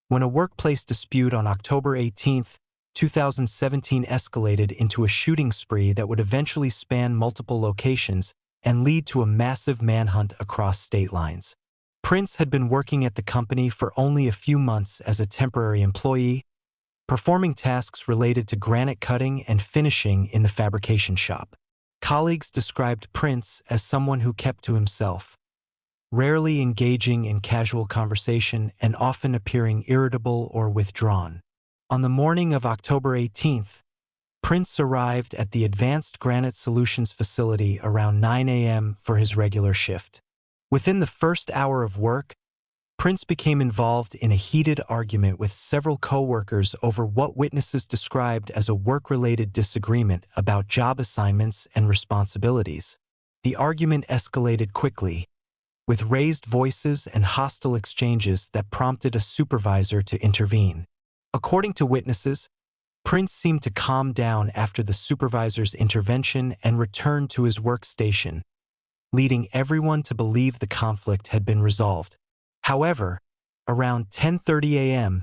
when a workplace dispute on October 18, 2017 escalated into a shooting spree that would eventually span multiple locations and lead to a massive manhunt across state lines. Prince had been working at the company for only a few months as a temporary employee, performing tasks related to granite cutting and finishing in the fabrication shop. Colleagues described Prince as someone who kept to himself, rarely engaging in casual conversation and often appearing irritable or withdrawn. On the morning of October 18th, Prince arrived at the Advanced Granite Solutions facility around 9 a.m. for his regular shift. Within the first hour of work, Prince became involved in a heated argument with several co-workers over what witnesses described as a work-related disagreement about job assignments and responsibilities. The argument escalated quickly, with raised voices and hostile exchanges that prompted a supervisor to intervene. According to witnesses, Prince seemed to calm down after the supervisor's intervention and returned to his workstation, leading everyone to believe the conflict had been resolved. However, around 10:30 a.m.,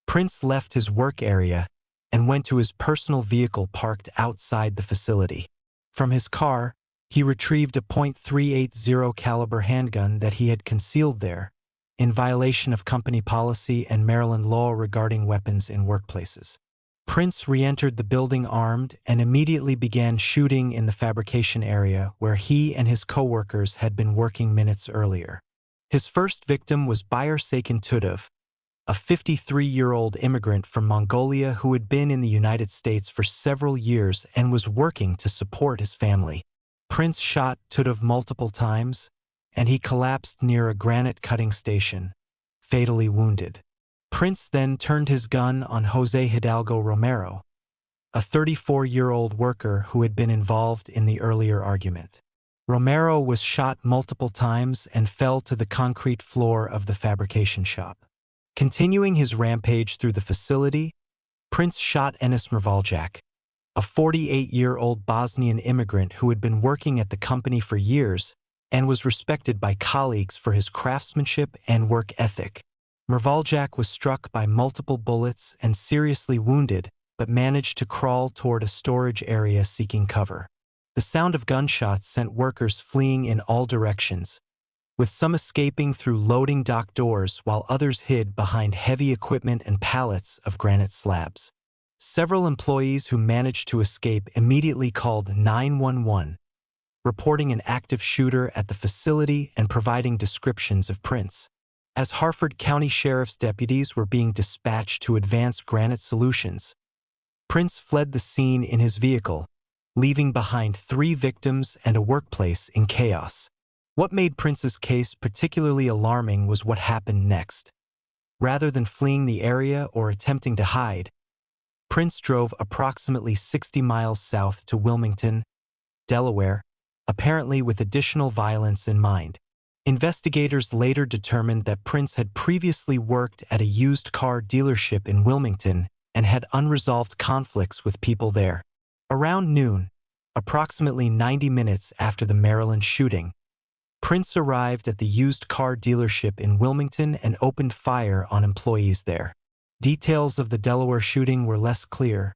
Prince left his work area and went to his personal vehicle parked outside the facility. From his car, he retrieved a .380 caliber handgun that he had concealed there, in violation of company policy and Maryland law regarding weapons in workplaces. Prince re-entered the building armed and immediately began shooting in the fabrication area where he and his co-workers had been working minutes earlier. His first victim was Bayer Sakin Tudov, a 53-year-old immigrant from Mongolia who had been in the United States for several years and was working to support his family. Prince shot Tudov multiple times, and he collapsed near a granite cutting station, fatally wounded. Prince then turned his gun on Jose Hidalgo Romero, a 34-year-old worker who had been involved in the earlier argument. Romero was shot multiple times and fell to the concrete floor of the fabrication shop. Continuing his rampage through the facility, Prince shot Enis Mervaljak, a 48-year-old Bosnian immigrant who had been working at the company for years and was respected by colleagues for his craftsmanship and work ethic. Mervaljak was struck by multiple bullets and seriously wounded, but managed to crawl toward a storage area seeking cover. The sound of gunshots sent workers fleeing in all directions, with some escaping through loading dock doors while others hid behind heavy equipment and pallets of granite slabs. Several employees who managed to escape immediately called 911, reporting an active shooter at the facility and providing descriptions of Prince. As Hartford County Sheriff's deputies were being dispatched to advance Granite Solutions, Prince fled the scene in his vehicle, leaving behind 3 victims and a workplace in chaos. What made Prince's case particularly alarming was what happened next. Rather than fleeing the area or attempting to hide, Prince drove approximately 60 miles south to Wilmington, Delaware, apparently with additional violence in mind. Investigators later determined that Prince had previously worked at a used car dealership in Wilmington and had unresolved conflicts with people there. Around noon, approximately 90 minutes after the Maryland shooting, Prince arrived at the used car dealership in Wilmington and opened fire on employees there. Details of the Delaware shooting were less clear,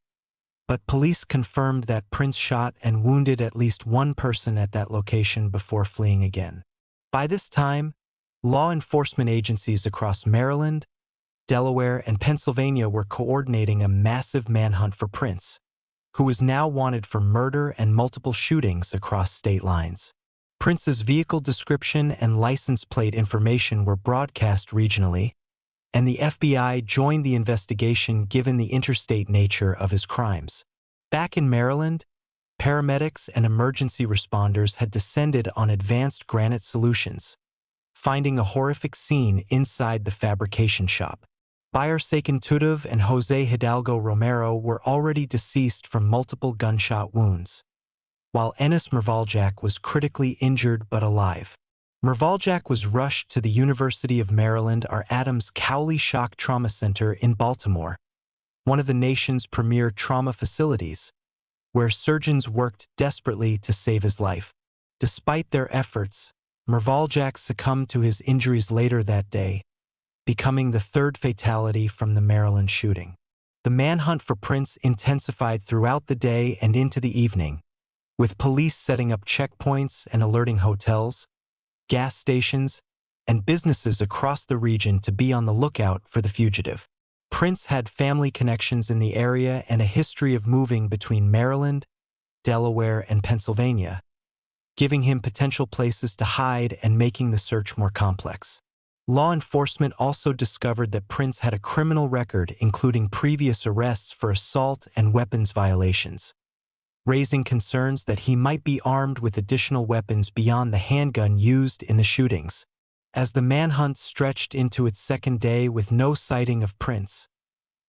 but police confirmed that Prince shot and wounded at least 1 person at that location before fleeing again. By this time, law enforcement agencies across Maryland, Delaware, and Pennsylvania were coordinating a massive manhunt for Prince, who was now wanted for murder and multiple shootings across state lines. Prince's vehicle description and license plate information were broadcast regionally, and the FBI joined the investigation given the interstate nature of his crimes. Back in Maryland, paramedics and emergency responders had descended on advanced Granite Solutions, finding a horrific scene inside the fabrication shop. Bayer Secontutiv and Jose Hidalgo Romero were already deceased from multiple gunshot wounds, while Enes Mervaljak was critically injured but alive. Mervaljak was rushed to the University of Maryland R. Adams Cowley Shock Trauma Center in Baltimore, one of the nation's premier trauma facilities, where surgeons worked desperately to save his life. Despite their efforts, Mervaljak succumbed to his injuries later that day, becoming the 3rd fatality from the Maryland shooting. The manhunt for Prince intensified throughout the day and into the evening, with police setting up checkpoints and alerting hotels, gas stations, and businesses across the region to be on the lookout for the fugitive. Prince had family connections in the area and a history of moving between Maryland, Delaware, and Pennsylvania, giving him potential places to hide and making the search more complex. Law enforcement also discovered that Prince had a criminal record including previous arrests for assault and weapons violations, raising concerns that he might be armed with additional weapons beyond the handgun used in the shootings. As the manhunt stretched into its 2nd day with no sighting of Prince,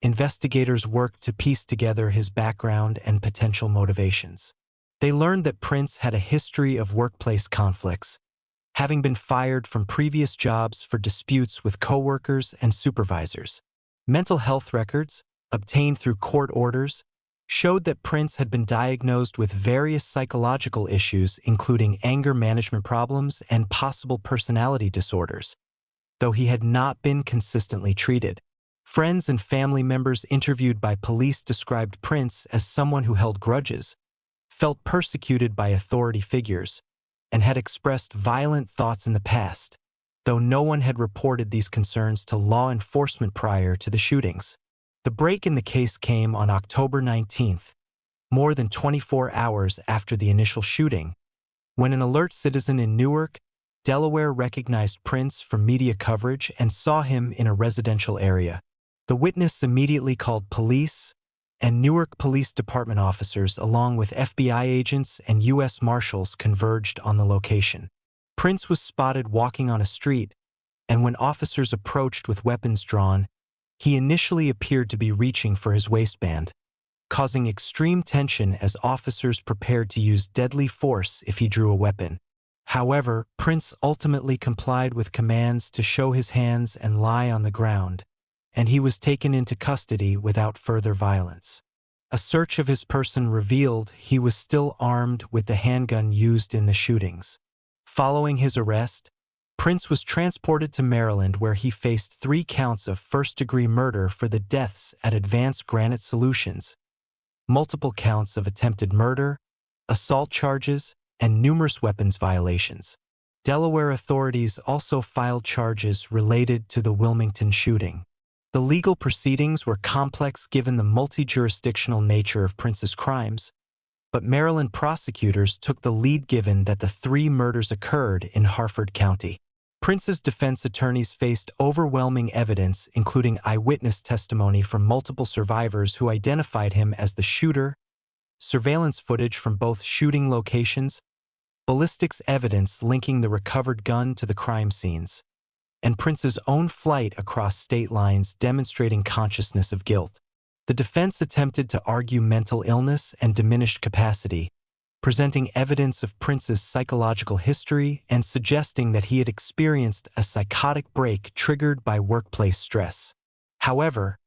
investigators worked to piece together his background and potential motivations. They learned that Prince had a history of workplace conflicts, having been fired from previous jobs for disputes with coworkers and supervisors. Mental health records, obtained through court orders, showed that Prince had been diagnosed with various psychological issues including anger management problems and possible personality disorders, though he had not been consistently treated. Friends and family members interviewed by police described Prince as someone who held grudges, felt persecuted by authority figures, and had expressed violent thoughts in the past, though no one had reported these concerns to law enforcement prior to the shootings. The break in the case came on October 19th, more than 24 hours after the initial shooting, when an alert citizen in Newark, Delaware recognized Prince from media coverage and saw him in a residential area. The witness immediately called police, and Newark Police Department officers along with FBI agents and U.S. Marshals converged on the location. Prince was spotted walking on a street, and when officers approached with weapons drawn, he initially appeared to be reaching for his waistband, causing extreme tension as officers prepared to use deadly force if he drew a weapon. However, Prince ultimately complied with commands to show his hands and lie on the ground, and he was taken into custody without further violence. A search of his person revealed he was still armed with the handgun used in the shootings. Following his arrest, Prince was transported to Maryland where he faced 3 counts of first-degree murder for the deaths at Advanced Granite Solutions, multiple counts of attempted murder, assault charges, and numerous weapons violations. Delaware authorities also filed charges related to the Wilmington shooting. The legal proceedings were complex given the multi-jurisdictional nature of Prince's crimes, but Maryland prosecutors took the lead given that the three murders occurred in Hartford County. Prince's defense attorneys faced overwhelming evidence, including eyewitness testimony from multiple survivors who identified him as the shooter, surveillance footage from both shooting locations, ballistics evidence linking the recovered gun to the crime scenes, and Prince's own flight across state lines demonstrating consciousness of guilt. The defense attempted to argue mental illness and diminished capacity, presenting evidence of Prince's psychological history and suggesting that he had experienced a psychotic break triggered by workplace stress. However,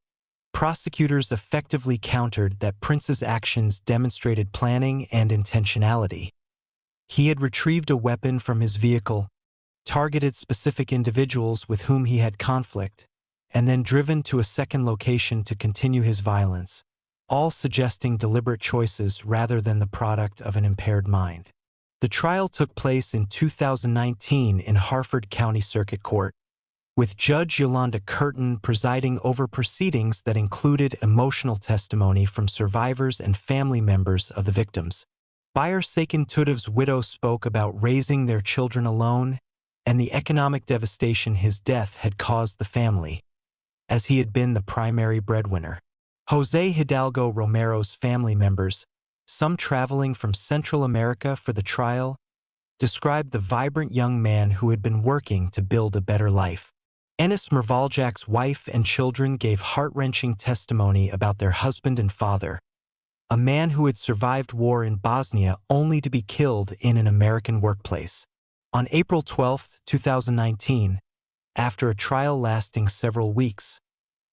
prosecutors effectively countered that Prince's actions demonstrated planning and intentionality. He had retrieved a weapon from his vehicle, targeted specific individuals with whom he had conflict, and then driven to a second location to continue his violence, all suggesting deliberate choices rather than the product of an impaired mind. The trial took place in 2019 in Hartford County Circuit Court, with Judge Yolanda Curtin presiding over proceedings that included emotional testimony from survivors and family members of the victims. Feitured's widow spoke about raising their children alone and the economic devastation his death had caused the family, as he had been the primary breadwinner. Jose Hidalgo Romero's family members, some traveling from Central America for the trial, described the vibrant young man who had been working to build a better life. Enis Mervaljak's wife and children gave heart-wrenching testimony about their husband and father, a man who had survived war in Bosnia only to be killed in an American workplace. On April 12, 2019, after a trial lasting several weeks,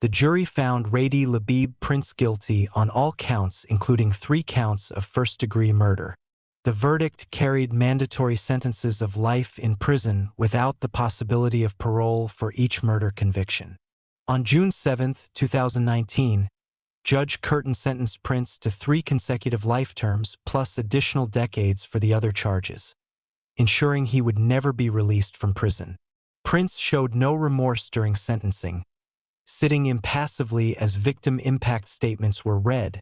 the jury found Rady Labib Prince guilty on all counts, including 3 counts of first-degree murder. The verdict carried mandatory sentences of life in prison without the possibility of parole for each murder conviction. On June 7, 2019, Judge Curtin sentenced Prince to 3 consecutive life terms plus additional decades for the other charges, ensuring he would never be released from prison. Prince showed no remorse during sentencing, sitting impassively as victim impact statements were read,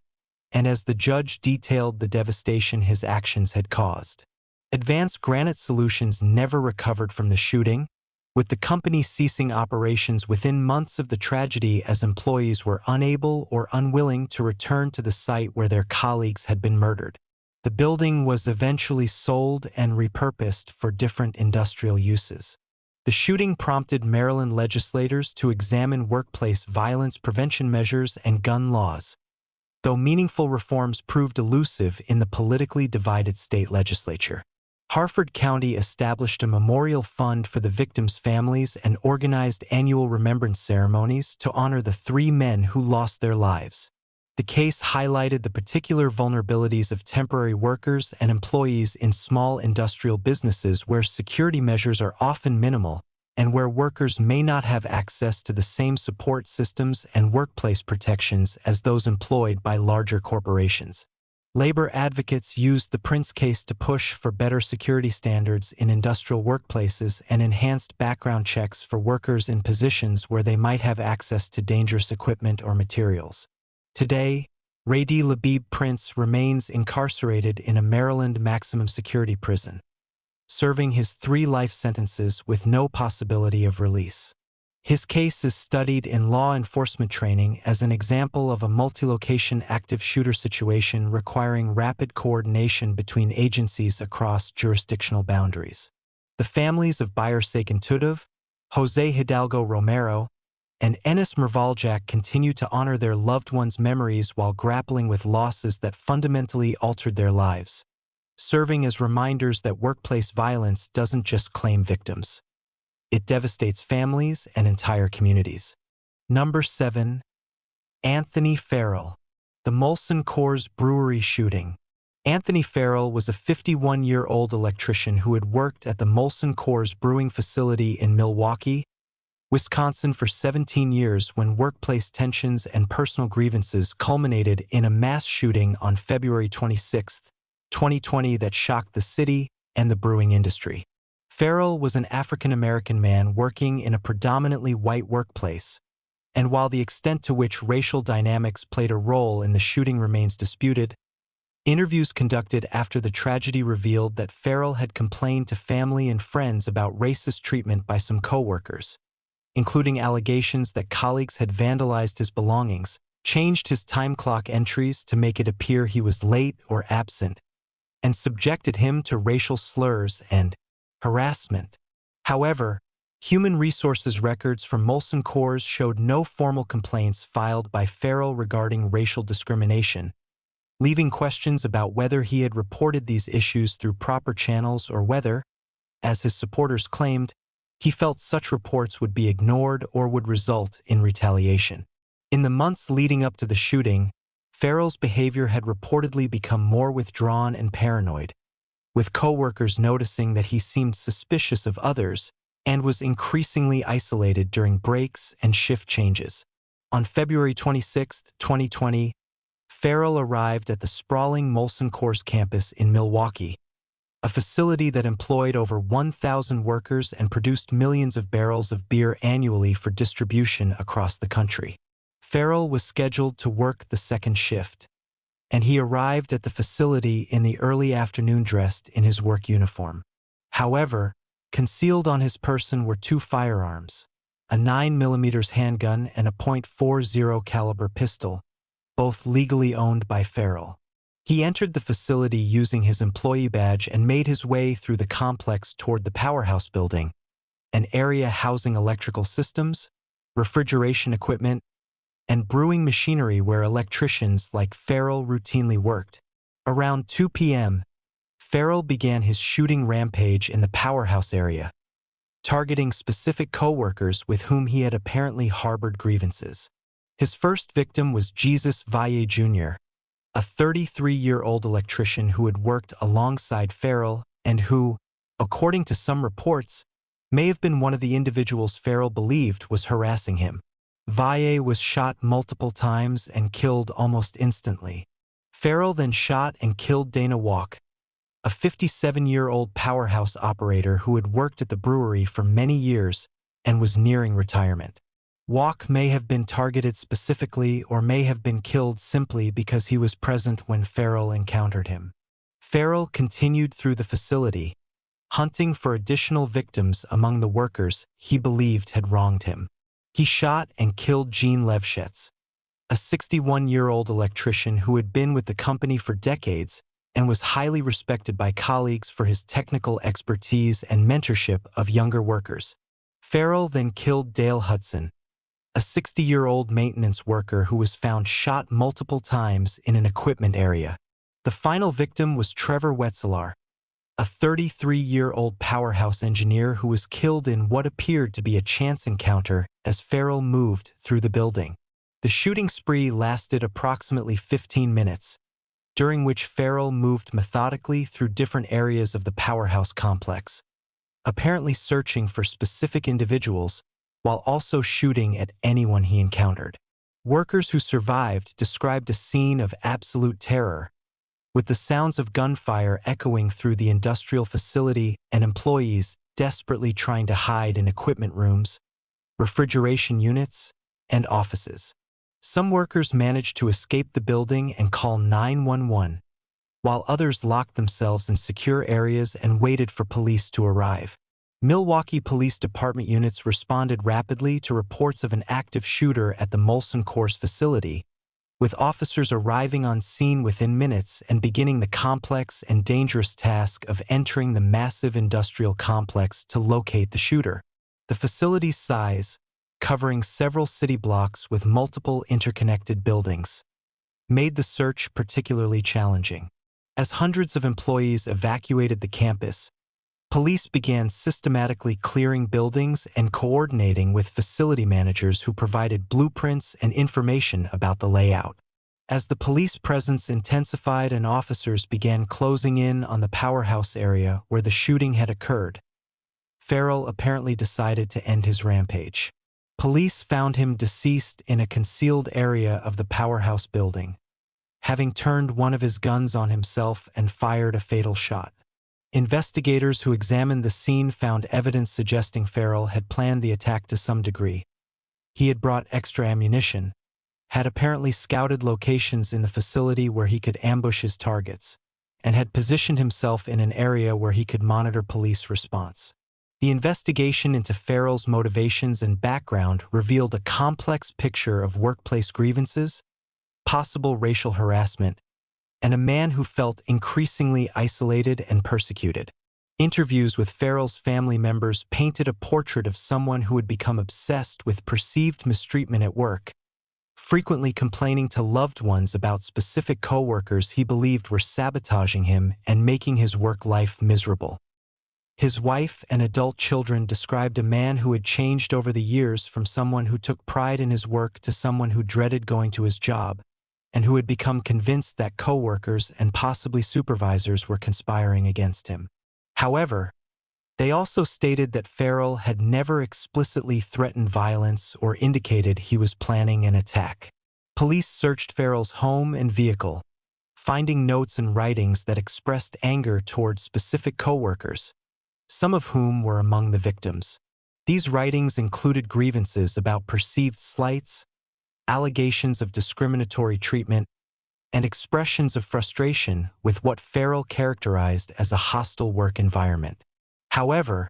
and as the judge detailed the devastation his actions had caused. Advanced Granite Solutions never recovered from the shooting, with the company ceasing operations within months of the tragedy as employees were unable or unwilling to return to the site where their colleagues had been murdered. The building was eventually sold and repurposed for different industrial uses. The shooting prompted Maryland legislators to examine workplace violence prevention measures and gun laws, though meaningful reforms proved elusive in the politically divided state legislature. Hartford County established a memorial fund for the victims' families and organized annual remembrance ceremonies to honor the 3 men who lost their lives. The case highlighted the particular vulnerabilities of temporary workers and employees in small industrial businesses where security measures are often minimal and where workers may not have access to the same support systems and workplace protections as those employed by larger corporations. Labor advocates used the Prince case to push for better security standards in industrial workplaces and enhanced background checks for workers in positions where they might have access to dangerous equipment or materials. Today, Rady Labib Prince remains incarcerated in a Maryland maximum security prison, serving his 3 life sentences with no possibility of release. His case is studied in law enforcement training as an example of a multi-location active shooter situation requiring rapid coordination between agencies across jurisdictional boundaries. The families of Feitured, Jose Hidalgo Romero, and Enis Mervaljak continue to honor their loved ones' memories while grappling with losses that fundamentally altered their lives, serving as reminders that workplace violence doesn't just claim victims. It devastates families and entire communities. Number 7. Anthony Ferrill. The Molson Coors brewery shooting. Anthony Ferrill was a 51-year-old electrician who had worked at the Molson Coors brewing facility in Milwaukee, Wisconsin for 17 years when workplace tensions and personal grievances culminated in a mass shooting on February 26, 2020 that shocked the city and the brewing industry. Ferrill was an African-American man working in a predominantly white workplace, and while the extent to which racial dynamics played a role in the shooting remains disputed, interviews conducted after the tragedy revealed that Ferrill had complained to family and friends about racist treatment by some co-workers, including allegations that colleagues had vandalized his belongings, changed his time clock entries to make it appear he was late or absent, and subjected him to racial slurs and harassment. However, human resources records from Molson Coors showed no formal complaints filed by Ferrill regarding racial discrimination, leaving questions about whether he had reported these issues through proper channels or whether, as his supporters claimed, he felt such reports would be ignored or would result in retaliation. In the months leading up to the shooting, Ferrill's behavior had reportedly become more withdrawn and paranoid, with co-workers noticing that he seemed suspicious of others and was increasingly isolated during breaks and shift changes. On February 26, 2020, Ferrill arrived at the sprawling Molson Coors campus in Milwaukee, a facility that employed over 1,000 workers and produced millions of barrels of beer annually for distribution across the country. Ferrill was scheduled to work the second shift, and he arrived at the facility in the early afternoon dressed in his work uniform. However, concealed on his person were two firearms, a 9mm handgun and a .40 caliber pistol, both legally owned by Ferrill. He entered the facility using his employee badge and made his way through the complex toward the powerhouse building, an area housing electrical systems, refrigeration equipment, and brewing machinery where electricians like Ferrill routinely worked. Around 2 p.m., Ferrill began his shooting rampage in the powerhouse area, targeting specific co-workers with whom he had apparently harbored grievances. His first victim was Jesus Valle Jr., a 33-year-old electrician who had worked alongside Ferrill and who, according to some reports, may have been one of the individuals Ferrill believed was harassing him. Valle was shot multiple times and killed almost instantly. Ferrill then shot and killed Dana Walk, a 57-year-old powerhouse operator who had worked at the brewery for many years and was nearing retirement. Walk may have been targeted specifically or may have been killed simply because he was present when Ferrill encountered him. Ferrill continued through the facility, hunting for additional victims among the workers he believed had wronged him. He shot and killed Gene Levschetz, a 61-year-old electrician who had been with the company for decades and was highly respected by colleagues for his technical expertise and mentorship of younger workers. Ferrill then killed Dale Hudson, a 60-year-old maintenance worker who was found shot multiple times in an equipment area. The final victim was Trevor Wetzelaar, a 33-year-old powerhouse engineer who was killed in what appeared to be a chance encounter as Ferrill moved through the building. The shooting spree lasted approximately 15 minutes, during which Ferrill moved methodically through different areas of the powerhouse complex, apparently searching for specific individuals while also shooting at anyone he encountered. Workers who survived described a scene of absolute terror, with the sounds of gunfire echoing through the industrial facility and employees desperately trying to hide in equipment rooms, refrigeration units, and offices. Some workers managed to escape the building and call 911, while others locked themselves in secure areas and waited for police to arrive. Milwaukee Police Department units responded rapidly to reports of an active shooter at the Molson Coors facility, with officers arriving on scene within minutes and beginning the complex and dangerous task of entering the massive industrial complex to locate the shooter. The facility's size, covering several city blocks with multiple interconnected buildings, made the search particularly challenging. As hundreds of employees evacuated the campus, police began systematically clearing buildings and coordinating with facility managers who provided blueprints and information about the layout. As the police presence intensified and officers began closing in on the powerhouse area where the shooting had occurred, Ferrill apparently decided to end his rampage. Police found him deceased in a concealed area of the powerhouse building, having turned one of his guns on himself and fired a fatal shot. Investigators who examined the scene found evidence suggesting Ferrill had planned the attack to some degree. He had brought extra ammunition, had apparently scouted locations in the facility where he could ambush his targets, and had positioned himself in an area where he could monitor police response. The investigation into Ferrill's motivations and background revealed a complex picture of workplace grievances, possible racial harassment, and a man who felt increasingly isolated and persecuted. Interviews with Ferrill's family members painted a portrait of someone who had become obsessed with perceived mistreatment at work, frequently complaining to loved ones about specific coworkers he believed were sabotaging him and making his work life miserable. His wife and adult children described a man who had changed over the years from someone who took pride in his work to someone who dreaded going to his job, and who had become convinced that coworkers and possibly supervisors were conspiring against him. However, they also stated that Ferrill had never explicitly threatened violence or indicated he was planning an attack. Police searched Ferrill's home and vehicle, finding notes and writings that expressed anger toward specific coworkers, some of whom were among the victims. These writings included grievances about perceived slights, allegations of discriminatory treatment, and expressions of frustration with what Ferrill characterized as a hostile work environment. However,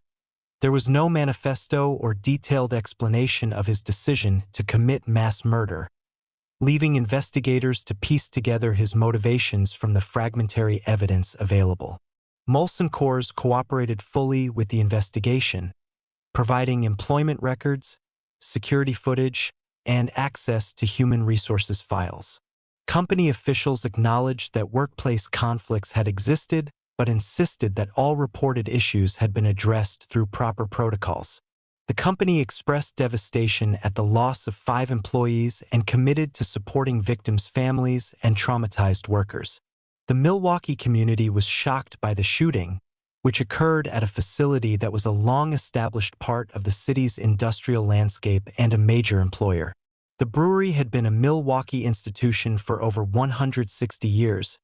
there was no manifesto or detailed explanation of his decision to commit mass murder, leaving investigators to piece together his motivations from the fragmentary evidence available. Molson Coors cooperated fully with the investigation, providing employment records, security footage, and access to human resources files. Company officials acknowledged that workplace conflicts had existed, but insisted that all reported issues had been addressed through proper protocols. The company expressed devastation at the loss of 5 employees and committed to supporting victims' families and traumatized workers. The Milwaukee community was shocked by the shooting, which occurred at a facility that was a long-established part of the city's industrial landscape and a major employer. The brewery had been a Milwaukee institution for over 160 years,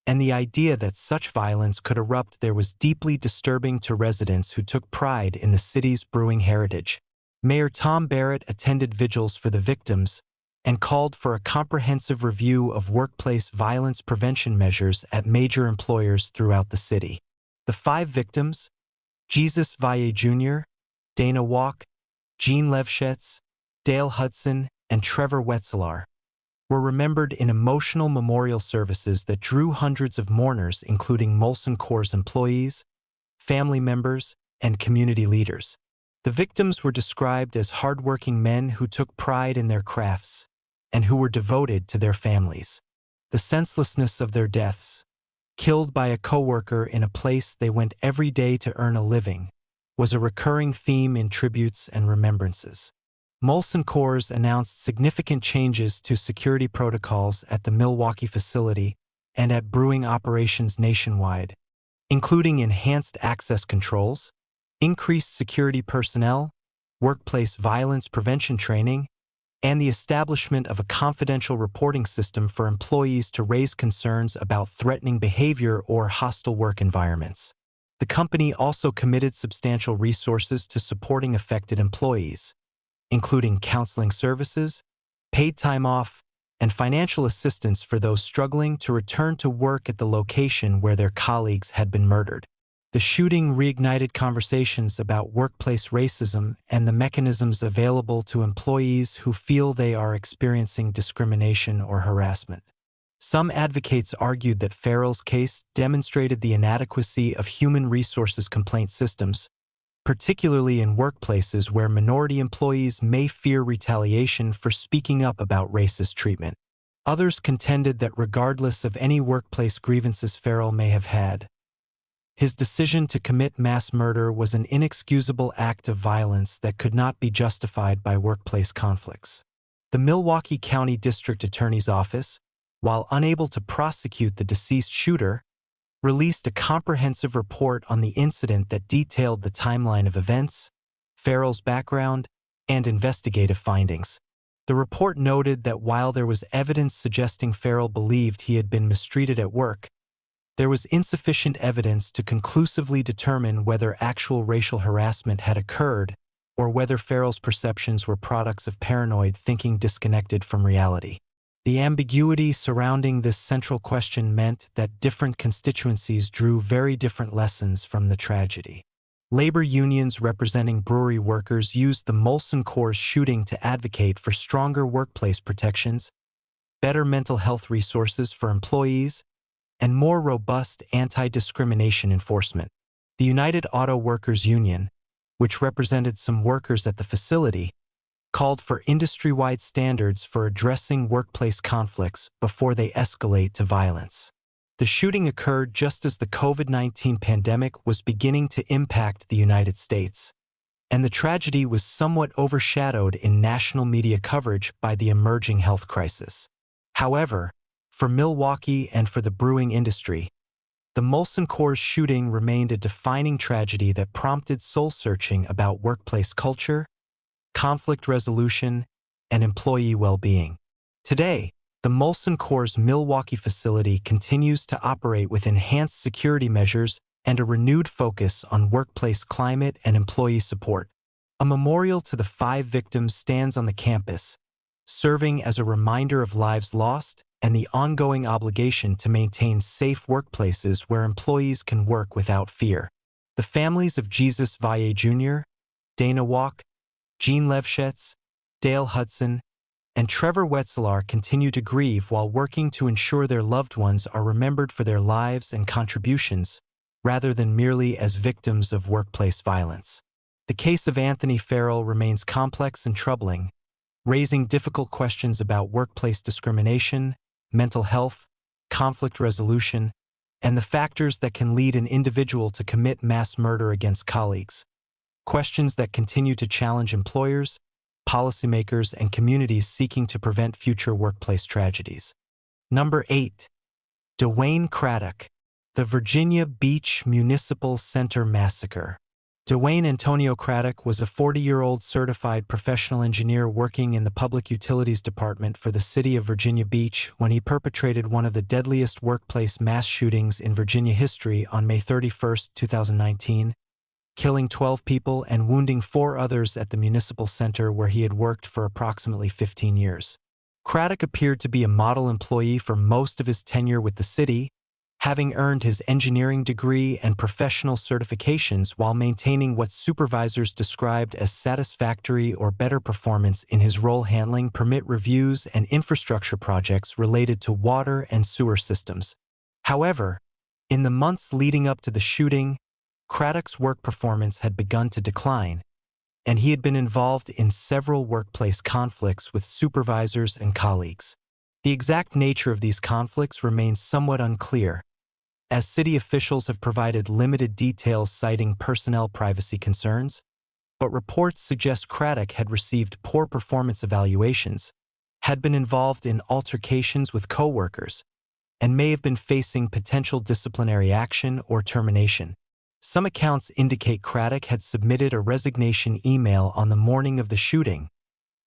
and the idea that such violence could erupt there was deeply disturbing to residents who took pride in the city's brewing heritage. Mayor Tom Barrett attended vigils for the victims and called for a comprehensive review of workplace violence prevention measures at major employers throughout the city. The 5 victims, Jesus Valle Jr., Dana Walk, Gene Levschetz, Dale Hudson, and Trevor Wetzelar, were remembered in emotional memorial services that drew hundreds of mourners, including Molson Coors employees, family members, and community leaders. The victims were described as hardworking men who took pride in their crafts and who were devoted to their families. The senselessness of their deaths, killed by a coworker in a place they went every day to earn a living, was a recurring theme in tributes and remembrances. Molson Coors announced significant changes to security protocols at the Milwaukee facility and at brewing operations nationwide, including enhanced access controls, increased security personnel, workplace violence prevention training, and the establishment of a confidential reporting system for employees to raise concerns about threatening behavior or hostile work environments. The company also committed substantial resources to supporting affected employees, including counseling services, paid time off, and financial assistance for those struggling to return to work at the location where their colleagues had been murdered. The shooting reignited conversations about workplace racism and the mechanisms available to employees who feel they are experiencing discrimination or harassment. Some advocates argued that Ferrill's case demonstrated the inadequacy of human resources complaint systems, particularly in workplaces where minority employees may fear retaliation for speaking up about racist treatment. Others contended that regardless of any workplace grievances Ferrill may have had, his decision to commit mass murder was an inexcusable act of violence that could not be justified by workplace conflicts. The Milwaukee County District Attorney's Office, while unable to prosecute the deceased shooter, released a comprehensive report on the incident that detailed the timeline of events, Ferrill's background, and investigative findings. The report noted that while there was evidence suggesting Ferrill believed he had been mistreated at work, There was insufficient evidence to conclusively determine whether actual racial harassment had occurred or whether Ferrill's perceptions were products of paranoid thinking disconnected from reality. The ambiguity surrounding this central question meant that different constituencies drew very different lessons from the tragedy. Labor unions representing brewery workers used the Molson Coors shooting to advocate for stronger workplace protections, better mental health resources for employees, and more robust anti-discrimination enforcement. The United Auto Workers Union, which represented some workers at the facility, called for industry-wide standards for addressing workplace conflicts before they escalate to violence. The shooting occurred just as the COVID-19 pandemic was beginning to impact the United States, and the tragedy was somewhat overshadowed in national media coverage by the emerging health crisis. However, for Milwaukee and for the brewing industry, the Molson Coors shooting remained a defining tragedy that prompted soul-searching about workplace culture, conflict resolution, and employee well-being. Today, the Molson Coors Milwaukee facility continues to operate with enhanced security measures and a renewed focus on workplace climate and employee support. A memorial to the 5 victims stands on the campus, serving as a reminder of lives lost and the ongoing obligation to maintain safe workplaces where employees can work without fear. The families of Jesus Valle Jr., Dana Walk, Jean Levschetz, Dale Hudson, and Trevor Wetzlar continue to grieve while working to ensure their loved ones are remembered for their lives and contributions, rather than merely as victims of workplace violence. The case of Anthony Ferrill remains complex and troubling, raising difficult questions about workplace discrimination, mental health, conflict resolution, and the factors that can lead an individual to commit mass murder against colleagues. Questions that continue to challenge employers, policymakers, and communities seeking to prevent future workplace tragedies. Number 8. Dwayne Craddock, the Virginia Beach Municipal Center Massacre. Dwayne Antonio Craddock was a 40-year-old certified professional engineer working in the Public Utilities Department for the city of Virginia Beach when he perpetrated one of the deadliest workplace mass shootings in Virginia history on May 31, 2019, killing 12 people and wounding 4 others at the municipal center where he had worked for approximately 15 years. Craddock appeared to be a model employee for most of his tenure with the city, having earned his engineering degree and professional certifications while maintaining what supervisors described as satisfactory or better performance in his role handling permit reviews and infrastructure projects related to water and sewer systems. However, in the months leading up to the shooting, Craddock's work performance had begun to decline, and he had been involved in several workplace conflicts with supervisors and colleagues. The exact nature of these conflicts remains somewhat unclear, as city officials have provided limited details citing personnel privacy concerns, but reports suggest Craddock had received poor performance evaluations, had been involved in altercations with coworkers, and may have been facing potential disciplinary action or termination. Some accounts indicate Craddock had submitted a resignation email on the morning of the shooting,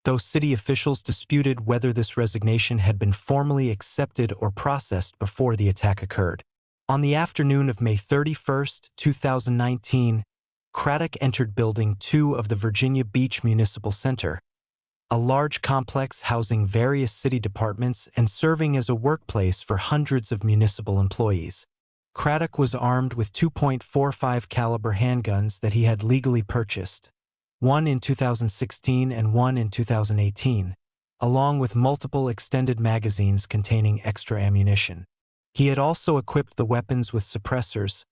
though city officials disputed whether this resignation had been formally accepted or processed before the attack occurred. On the afternoon of May 31, 2019, Craddock entered Building 2 of the Virginia Beach Municipal Center, a large complex housing various city departments and serving as a workplace for hundreds of municipal employees. Craddock was armed with 2.45 caliber handguns that he had legally purchased, one in 2016 and one in 2018, along with multiple extended magazines containing extra ammunition. He had also equipped the weapons with suppressors,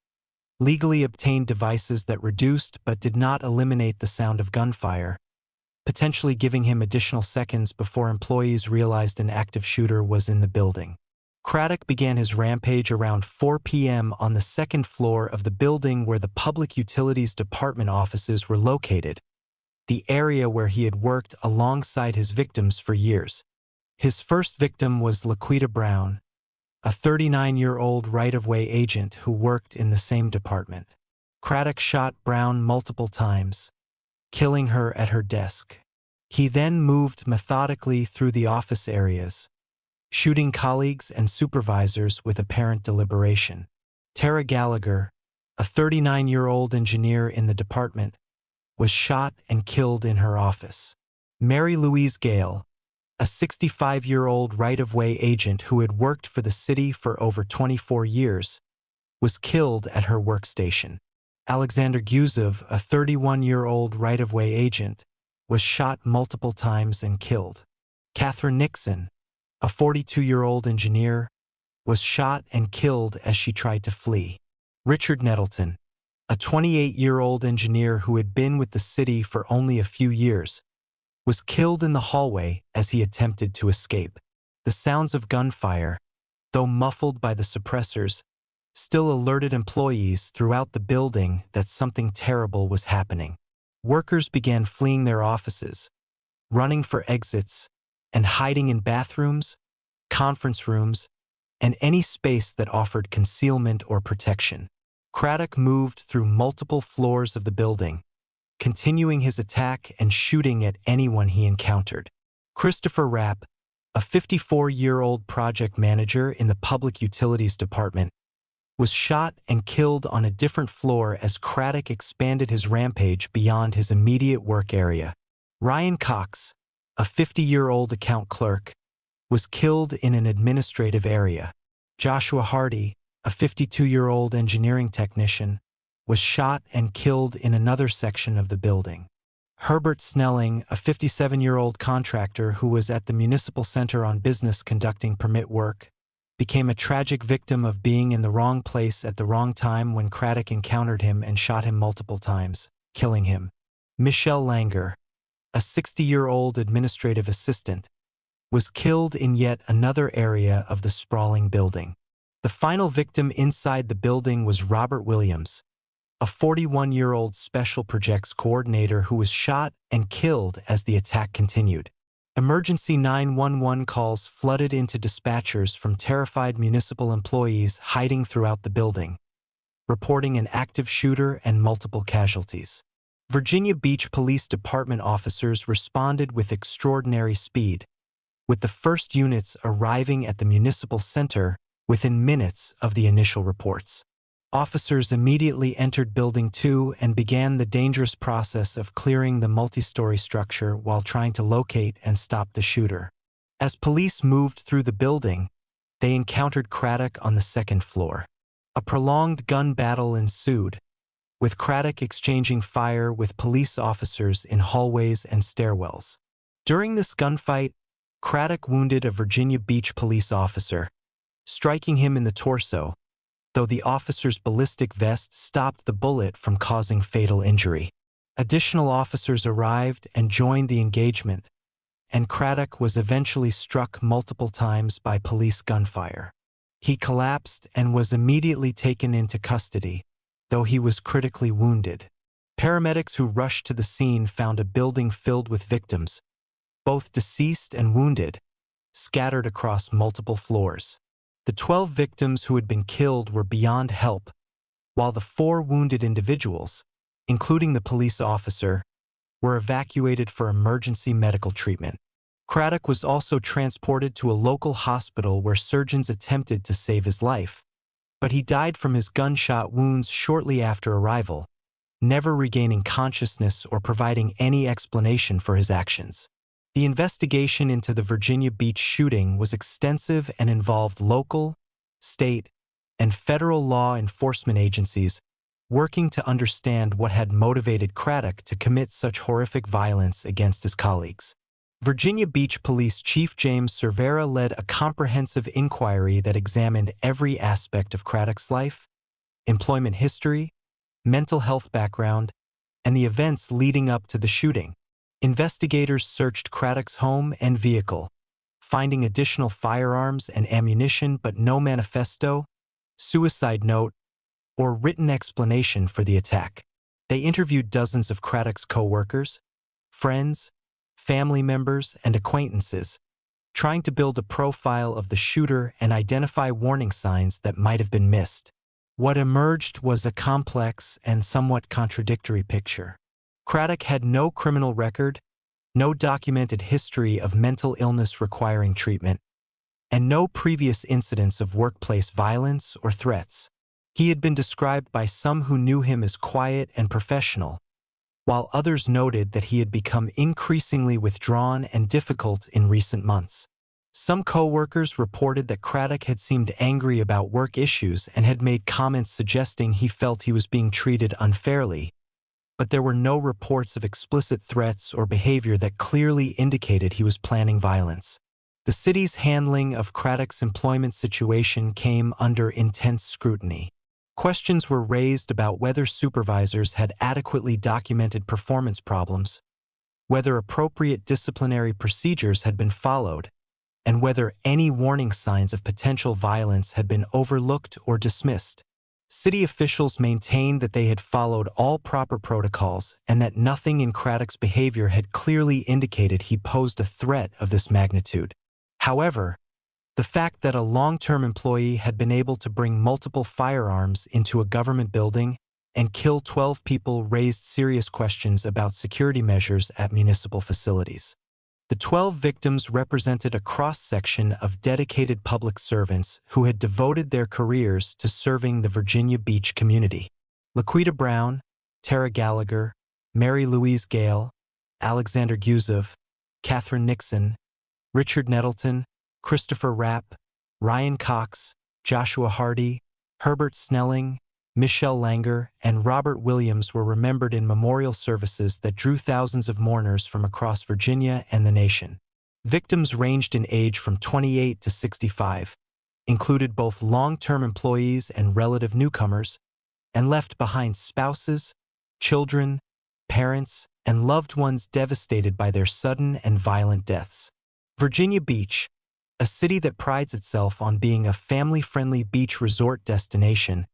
legally obtained devices that reduced but did not eliminate the sound of gunfire, potentially giving him additional seconds before employees realized an active shooter was in the building. Craddock began his rampage around 4 p.m. on the second floor of the building where the Public Utilities Department offices were located, the area where he had worked alongside his victims for years. His first victim was Laquita Brown, a 39-year-old right-of-way agent who worked in the same department. Craddock shot Brown multiple times, killing her at her desk. He then moved methodically through the office areas, shooting colleagues and supervisors with apparent deliberation. Tara Gallagher, a 39-year-old engineer in the department, was shot and killed in her office. Mary Louise Gale, a 65-year-old right-of-way agent who had worked for the city for over 24 years, was killed at her workstation. Alexander Guzov, a 31-year-old right-of-way agent, was shot multiple times and killed. Catherine Nixon, a 42-year-old engineer, was shot and killed as she tried to flee. Richard Nettleton, a 28-year-old engineer who had been with the city for only a few years, was killed in the hallway as he attempted to escape. The sounds of gunfire, though muffled by the suppressors, still alerted employees throughout the building that something terrible was happening. Workers began fleeing their offices, running for exits, and hiding in bathrooms, conference rooms, and any space that offered concealment or protection. Craddock moved through multiple floors of the building, continuing his attack and shooting at anyone he encountered. Christopher Rapp, a 54-year-old project manager in the Public Utilities Department, was shot and killed on a different floor as Craddock expanded his rampage beyond his immediate work area. Ryan Cox, a 50-year-old account clerk, was killed in an administrative area. Joshua Hardy, a 52-year-old engineering technician, was shot and killed in another section of the building. Herbert Snelling, a 57-year-old contractor who was at the municipal center on business conducting permit work, became a tragic victim of being in the wrong place at the wrong time when Craddock encountered him and shot him multiple times, killing him. Michelle Langer, a 60-year-old administrative assistant, was killed in yet another area of the sprawling building. The final victim inside the building was Robert Williams, a 41-year-old special projects coordinator who was shot and killed as the attack continued. Emergency 911 calls flooded into dispatchers from terrified municipal employees hiding throughout the building, reporting an active shooter and multiple casualties. Virginia Beach Police Department officers responded with extraordinary speed, with the first units arriving at the municipal center within minutes of the initial reports. Officers immediately entered Building 2 and began the dangerous process of clearing the multi-story structure while trying to locate and stop the shooter. As police moved through the building, they encountered Craddock on the second floor. A prolonged gun battle ensued, with Craddock exchanging fire with police officers in hallways and stairwells. During this gunfight, Craddock wounded a Virginia Beach police officer, striking him in the torso, though the officer's ballistic vest stopped the bullet from causing fatal injury. Additional officers arrived and joined the engagement, and Craddock was eventually struck multiple times by police gunfire. He collapsed and was immediately taken into custody, though he was critically wounded. Paramedics who rushed to the scene found a building filled with victims, both deceased and wounded, scattered across multiple floors. The 12 victims who had been killed were beyond help, while the 4 wounded individuals, including the police officer, were evacuated for emergency medical treatment. Craddock was also transported to a local hospital where surgeons attempted to save his life, but he died from his gunshot wounds shortly after arrival, never regaining consciousness or providing any explanation for his actions. The investigation into the Virginia Beach shooting was extensive and involved local, state, and federal law enforcement agencies working to understand what had motivated Craddock to commit such horrific violence against his colleagues. Virginia Beach Police Chief James Cervera led a comprehensive inquiry that examined every aspect of Craddock's life, employment history, mental health background, and the events leading up to the shooting. Investigators searched Craddock's home and vehicle, finding additional firearms and ammunition but no manifesto, suicide note, or written explanation for the attack. They interviewed dozens of Craddock's co-workers, friends, family members, and acquaintances, trying to build a profile of the shooter and identify warning signs that might have been missed. What emerged was a complex and somewhat contradictory picture. Craddock had no criminal record, no documented history of mental illness requiring treatment, and no previous incidents of workplace violence or threats. He had been described by some who knew him as quiet and professional, while others noted that he had become increasingly withdrawn and difficult in recent months. Some co-workers reported that Craddock had seemed angry about work issues and had made comments suggesting he felt he was being treated unfairly, but there were no reports of explicit threats or behavior that clearly indicated he was planning violence. The city's handling of Craddock's employment situation came under intense scrutiny. Questions were raised about whether supervisors had adequately documented performance problems, whether appropriate disciplinary procedures had been followed, and whether any warning signs of potential violence had been overlooked or dismissed. City officials maintained that they had followed all proper protocols and that nothing in Craddock's behavior had clearly indicated he posed a threat of this magnitude. However, the fact that a long-term employee had been able to bring multiple firearms into a government building and kill 12 people raised serious questions about security measures at municipal facilities. The 12 victims represented a cross-section of dedicated public servants who had devoted their careers to serving the Virginia Beach community. Laquita Brown, Tara Gallagher, Mary Louise Gale, Alexander Guzov, Catherine Nixon, Richard Nettleton, Christopher Rapp, Ryan Cox, Joshua Hardy, Herbert Snelling, Michelle Langer, and Robert Williams were remembered in memorial services that drew thousands of mourners from across Virginia and the nation. Victims ranged in age from 28 to 65, included both long-term employees and relative newcomers, and left behind spouses, children, parents, and loved ones devastated by their sudden and violent deaths. Virginia Beach, a city that prides itself on being a family-friendly beach resort destination,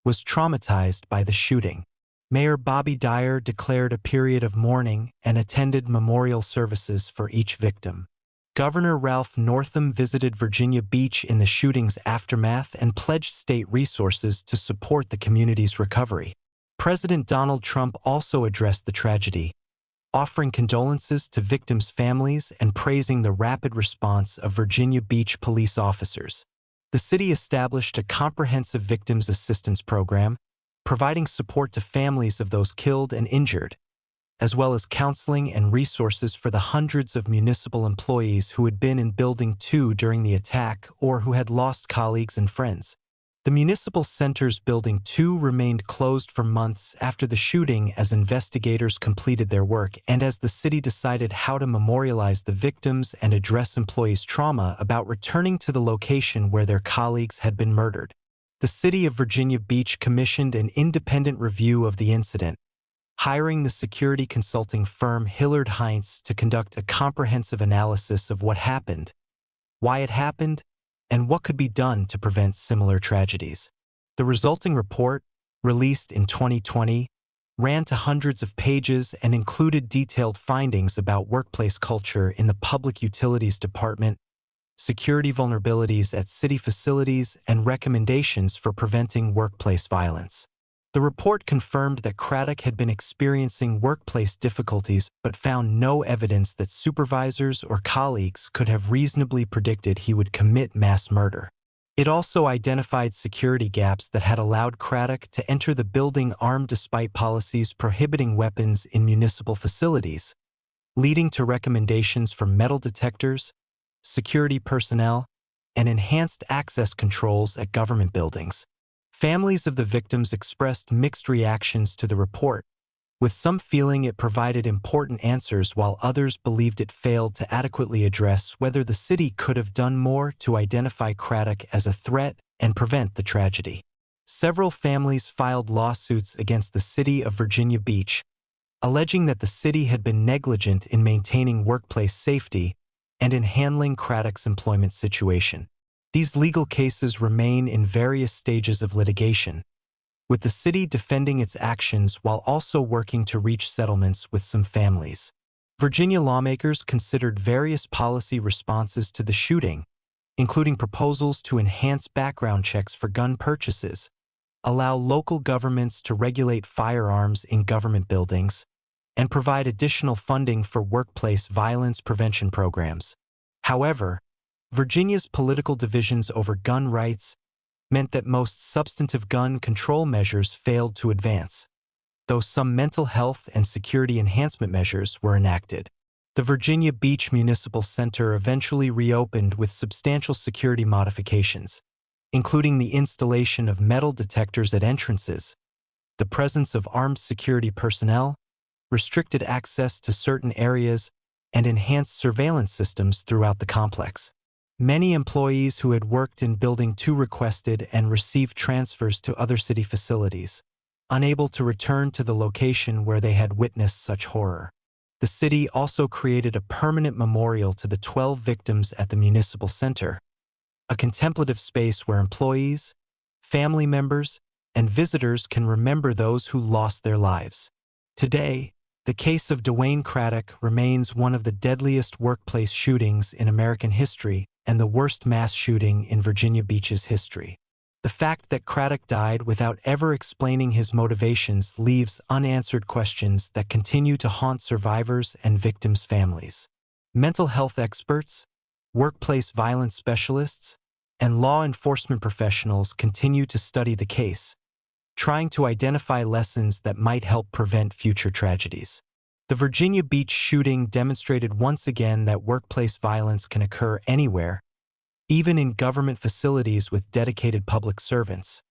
was traumatized by the shooting. Mayor Bobby Dyer declared a period of mourning and attended memorial services for each victim. Governor Ralph Northam visited Virginia Beach in the shooting's aftermath and pledged state resources to support the community's recovery. President Donald Trump also addressed the tragedy, offering condolences to victims' families and praising the rapid response of Virginia Beach police officers. The city established a comprehensive victims assistance program, providing support to families of those killed and injured, as well as counseling and resources for the hundreds of municipal employees who had been in Building 2 during the attack or who had lost colleagues and friends. The municipal center's Building 2 remained closed for months after the shooting as investigators completed their work and as the city decided how to memorialize the victims and address employees' trauma about returning to the location where their colleagues had been murdered. The City of Virginia Beach commissioned an independent review of the incident, hiring the security consulting firm Hillard Heinz to conduct a comprehensive analysis of what happened, why it happened, and what could be done to prevent similar tragedies. The resulting report, released in 2020, ran to hundreds of pages and included detailed findings about workplace culture in the Public Utilities Department, security vulnerabilities at city facilities, and recommendations for preventing workplace violence. The report confirmed that Craddock had been experiencing workplace difficulties but found no evidence that supervisors or colleagues could have reasonably predicted he would commit mass murder. It also identified security gaps that had allowed Craddock to enter the building armed despite policies prohibiting weapons in municipal facilities, leading to recommendations for metal detectors, security personnel, and enhanced access controls at government buildings. Families of the victims expressed mixed reactions to the report, with some feeling it provided important answers while others believed it failed to adequately address whether the city could have done more to identify Craddock as a threat and prevent the tragedy. Several families filed lawsuits against the City of Virginia Beach, alleging that the city had been negligent in maintaining workplace safety and in handling Craddock's employment situation. These legal cases remain in various stages of litigation, with the city defending its actions while also working to reach settlements with some families. Virginia lawmakers considered various policy responses to the shooting, including proposals to enhance background checks for gun purchases, allow local governments to regulate firearms in government buildings, and provide additional funding for workplace violence prevention programs. However, Virginia's political divisions over gun rights, meant that most substantive gun control measures failed to advance, though some mental health and security enhancement measures were enacted. The Virginia Beach Municipal Center eventually reopened with substantial security modifications, including the installation of metal detectors at entrances, the presence of armed security personnel, restricted access to certain areas, and enhanced surveillance systems throughout the complex. Many employees who had worked in Building 2 requested and received transfers to other city facilities, unable to return to the location where they had witnessed such horror. The city also created a permanent memorial to the 12 victims at the municipal center, a contemplative space where employees, family members, and visitors can remember those who lost their lives. Today, the case of Dwayne Craddock remains one of the deadliest workplace shootings in American history and the worst mass shooting in Virginia Beach's history. The fact that Craddock died without ever explaining his motivations leaves unanswered questions that continue to haunt survivors and victims' families. Mental health experts, workplace violence specialists, and law enforcement professionals continue to study the case, trying to identify lessons that might help prevent future tragedies. The Virginia Beach shooting demonstrated once again that workplace violence can occur anywhere, even in government facilities with dedicated public servants,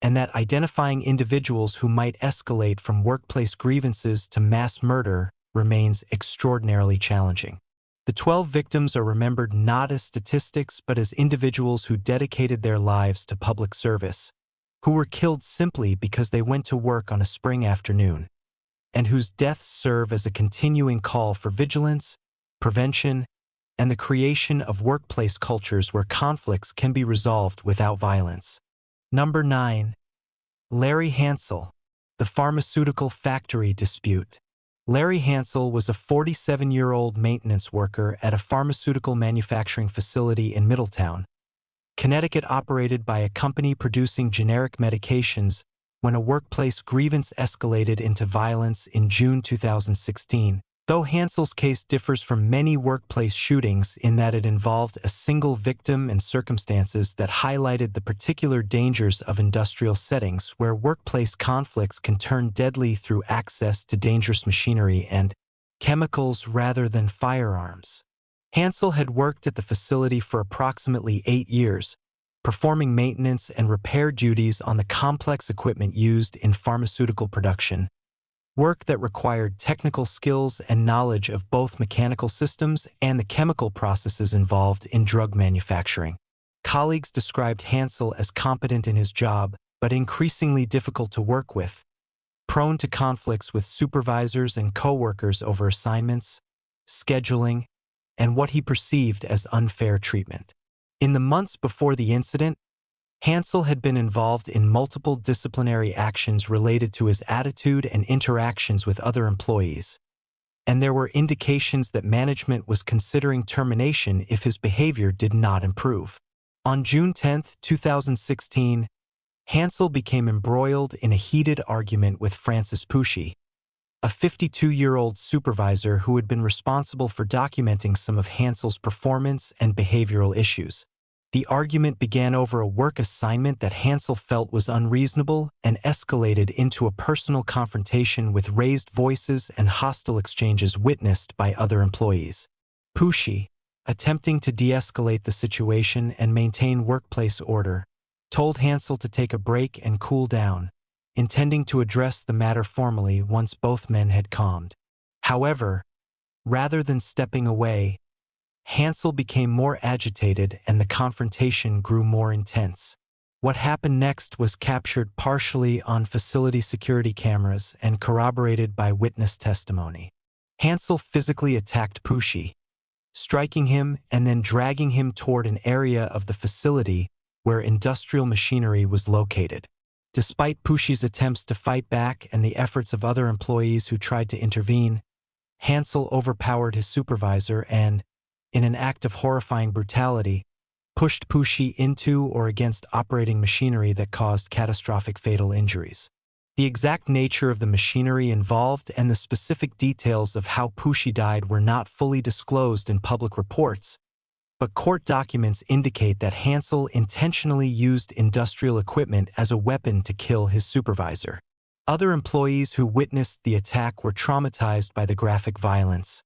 and that identifying individuals who might escalate from workplace grievances to mass murder remains extraordinarily challenging. The 12 victims are remembered not as statistics but as individuals who dedicated their lives to public service, who were killed simply because they went to work on a spring afternoon, and whose deaths serve as a continuing call for vigilance, prevention, and the creation of workplace cultures where conflicts can be resolved without violence. Number 9. Larry Hansel, the pharmaceutical factory dispute. Larry Hansel was a 47-year-old maintenance worker at a pharmaceutical manufacturing facility in Middletown, Connecticut, operated by a company producing generic medications, when a workplace grievance escalated into violence in June 2016. Though Hansel's case differs from many workplace shootings in that it involved a single victim and circumstances that highlighted the particular dangers of industrial settings where workplace conflicts can turn deadly through access to dangerous machinery and chemicals rather than firearms. Hansel had worked at the facility for approximately 8 years, performing maintenance and repair duties on the complex equipment used in pharmaceutical production, work that required technical skills and knowledge of both mechanical systems and the chemical processes involved in drug manufacturing. Colleagues described Hansel as competent in his job, but increasingly difficult to work with, prone to conflicts with supervisors and coworkers over assignments, scheduling, and what he perceived as unfair treatment. In the months before the incident, Hansel had been involved in multiple disciplinary actions related to his attitude and interactions with other employees, and there were indications that management was considering termination if his behavior did not improve. On June 10, 2016, Hansel became embroiled in a heated argument with Francis Pushy, a 52-year-old supervisor who had been responsible for documenting some of Hansel's performance and behavioral issues. The argument began over a work assignment that Hansel felt was unreasonable and escalated into a personal confrontation with raised voices and hostile exchanges witnessed by other employees. Pushy, attempting to de-escalate the situation and maintain workplace order, told Hansel to take a break and cool down, intending to address the matter formally once both men had calmed. However, rather than stepping away, Hansel became more agitated and the confrontation grew more intense. What happened next was captured partially on facility security cameras and corroborated by witness testimony. Hansel physically attacked Pushy, striking him and then dragging him toward an area of the facility where industrial machinery was located. Despite Pushy's attempts to fight back and the efforts of other employees who tried to intervene, Hansel overpowered his supervisor and, in an act of horrifying brutality, pushed Pushy into or against operating machinery that caused catastrophic fatal injuries. The exact nature of the machinery involved and the specific details of how Pushy died were not fully disclosed in public reports, but court documents indicate that Hansel intentionally used industrial equipment as a weapon to kill his supervisor. Other employees who witnessed the attack were traumatized by the graphic violence,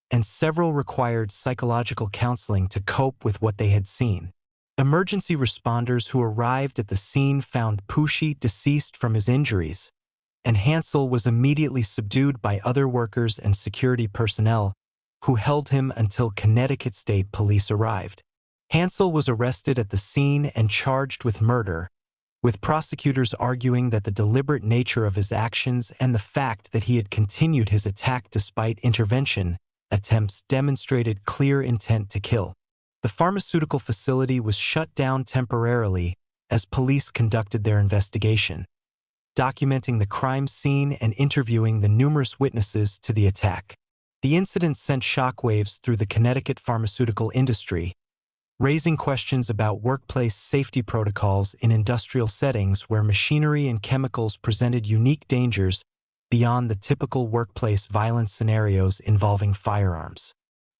and several required psychological counseling to cope with what they had seen. Emergency responders who arrived at the scene found Pushy deceased from his injuries, and Hansel was immediately subdued by other workers and security personnel who held him until Connecticut State Police arrived. Hansel was arrested at the scene and charged with murder, with prosecutors arguing that the deliberate nature of his actions and the fact that he had continued his attack despite intervention attempts demonstrated clear intent to kill. The pharmaceutical facility was shut down temporarily as police conducted their investigation, documenting the crime scene and interviewing the numerous witnesses to the attack. The incident sent shockwaves through the Connecticut pharmaceutical industry, raising questions about workplace safety protocols in industrial settings where machinery and chemicals presented unique dangers beyond the typical workplace violence scenarios involving firearms.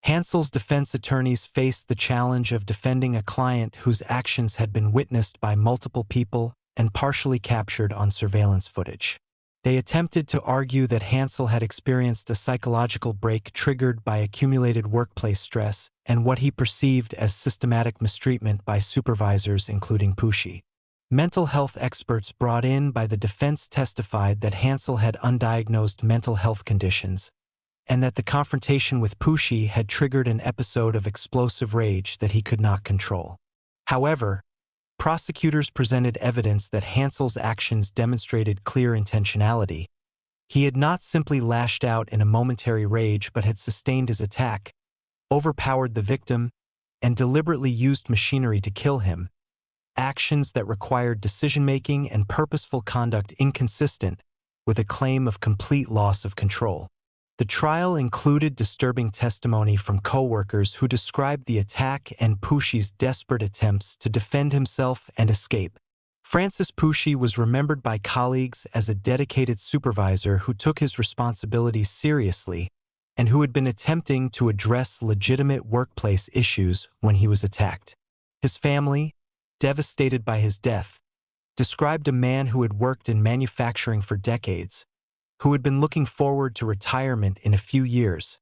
Hansel's defense attorneys faced the challenge of defending a client whose actions had been witnessed by multiple people and partially captured on surveillance footage. They attempted to argue that Hansel had experienced a psychological break triggered by accumulated workplace stress and what he perceived as systematic mistreatment by supervisors, including Pushy. Mental health experts brought in by the defense testified that Hansel had undiagnosed mental health conditions, and that the confrontation with Pushy had triggered an episode of explosive rage that he could not control. However, prosecutors presented evidence that Hansel's actions demonstrated clear intentionality. He had not simply lashed out in a momentary rage but had sustained his attack, overpowered the victim, and deliberately used machinery to kill him, actions that required decision-making and purposeful conduct inconsistent with a claim of complete loss of control. The trial included disturbing testimony from co-workers who described the attack and Pushy's desperate attempts to defend himself and escape. Francis Pushy was remembered by colleagues as a dedicated supervisor who took his responsibilities seriously and who had been attempting to address legitimate workplace issues when he was attacked. His family, devastated by his death, described a man who had worked in manufacturing for decades, who had been looking forward to retirement in a few years,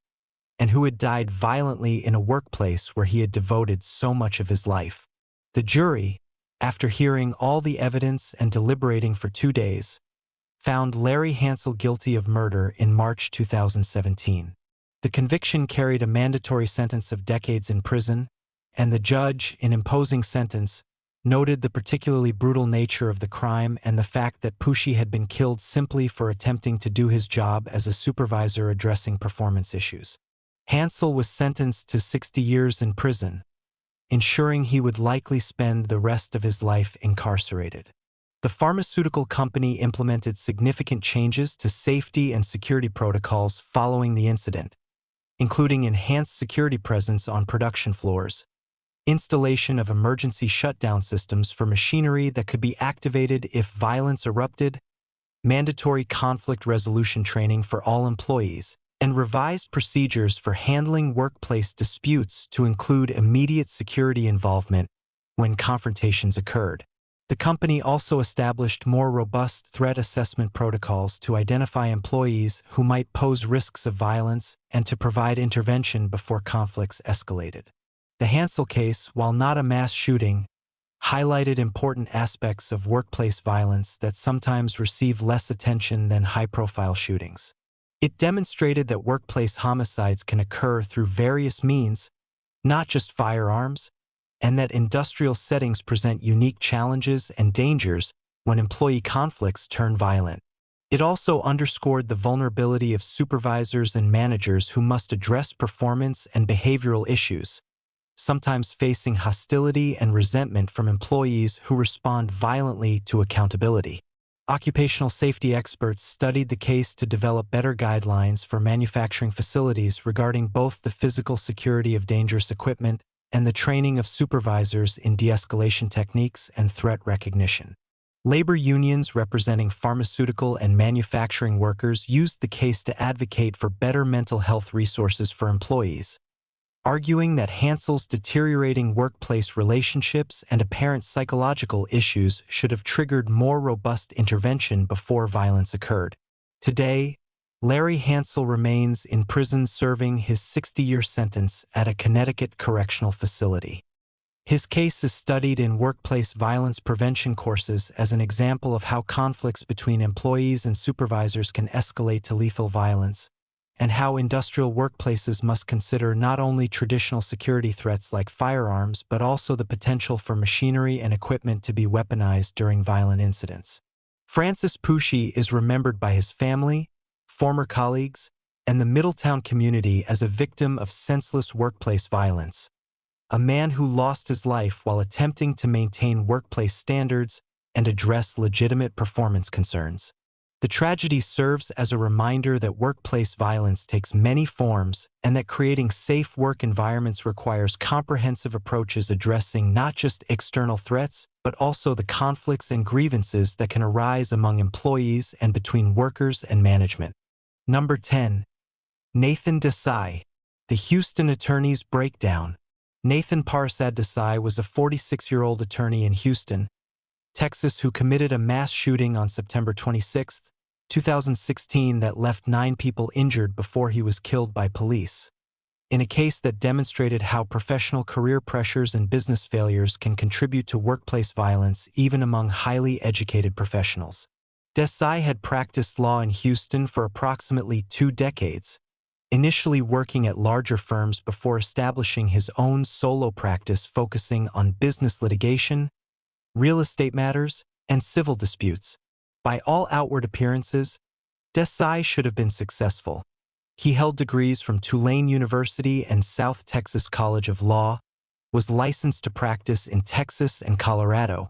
and who had died violently in a workplace where he had devoted so much of his life. The jury, after hearing all the evidence and deliberating for 2 days, found Larry Hansel guilty of murder in March 2017. The conviction carried a mandatory sentence of decades in prison, and the judge, in imposing sentence, noted the particularly brutal nature of the crime and the fact that Pushy had been killed simply for attempting to do his job as a supervisor addressing performance issues. Hansel was sentenced to 60 years in prison, ensuring he would likely spend the rest of his life incarcerated. The pharmaceutical company implemented significant changes to safety and security protocols following the incident, including enhanced security presence on production floors, installation of emergency shutdown systems for machinery that could be activated if violence erupted, mandatory conflict resolution training for all employees, and revised procedures for handling workplace disputes to include immediate security involvement when confrontations occurred. The company also established more robust threat assessment protocols to identify employees who might pose risks of violence and to provide intervention before conflicts escalated. The Hansel case, while not a mass shooting, highlighted important aspects of workplace violence that sometimes receive less attention than high-profile shootings. It demonstrated that workplace homicides can occur through various means, not just firearms, and that industrial settings present unique challenges and dangers when employee conflicts turn violent. It also underscored the vulnerability of supervisors and managers who must address performance and behavioral issues, sometimes facing hostility and resentment from employees who respond violently to accountability. Occupational safety experts studied the case to develop better guidelines for manufacturing facilities regarding both the physical security of dangerous equipment and the training of supervisors in de-escalation techniques and threat recognition. Labor unions representing pharmaceutical and manufacturing workers used the case to advocate for better mental health resources for employees, arguing that Hansel's deteriorating workplace relationships and apparent psychological issues should have triggered more robust intervention before violence occurred. Today, Larry Hansel remains in prison serving his 60-year sentence at a Connecticut correctional facility. His case is studied in workplace violence prevention courses as an example of how conflicts between employees and supervisors can escalate to lethal violence, and how industrial workplaces must consider not only traditional security threats like firearms but also the potential for machinery and equipment to be weaponized during violent incidents. Francis Pushy is remembered by his family, former colleagues, and the Middletown community as a victim of senseless workplace violence, a man who lost his life while attempting to maintain workplace standards and address legitimate performance concerns. The tragedy serves as a reminder that workplace violence takes many forms and that creating safe work environments requires comprehensive approaches addressing not just external threats, but also the conflicts and grievances that can arise among employees and between workers and management. Number 10. Nathan Desai, the Houston Attorney's Breakdown. Nathan Parsad Desai was a 46-year-old attorney in Houston, Texas who committed a mass shooting on September 26, 2016 that left 9 people injured before he was killed by police. In a case that demonstrated how professional career pressures and business failures can contribute to workplace violence even among highly educated professionals. Desai had practiced law in Houston for approximately 2 decades, initially working at larger firms before establishing his own solo practice focusing on business litigation, real estate matters, and civil disputes. By all outward appearances, Desai should have been successful. He held degrees from Tulane University and South Texas College of Law, was licensed to practice in Texas and Colorado,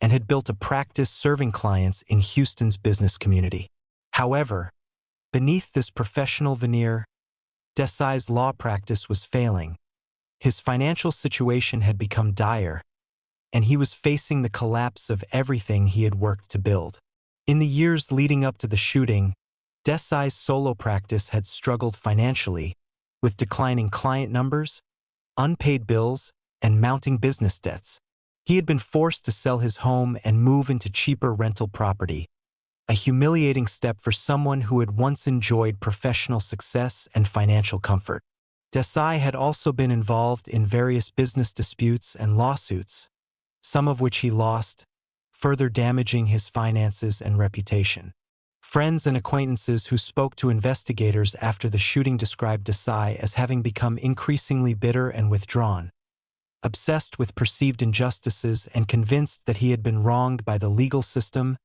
and had built a practice serving clients in Houston's business community. However, beneath this professional veneer, Desai's law practice was failing. His financial situation had become dire, and he was facing the collapse of everything he had worked to build. In the years leading up to the shooting, Desai's solo practice had struggled financially, with declining client numbers, unpaid bills, and mounting business debts. He had been forced to sell his home and move into cheaper rental property, a humiliating step for someone who had once enjoyed professional success and financial comfort. Desai had also been involved in various business disputes and lawsuits, some of which he lost, further damaging his finances and reputation. Friends and acquaintances who spoke to investigators after the shooting described Desai as having become increasingly bitter and withdrawn, obsessed with perceived injustices and convinced that he had been wronged by the legal system,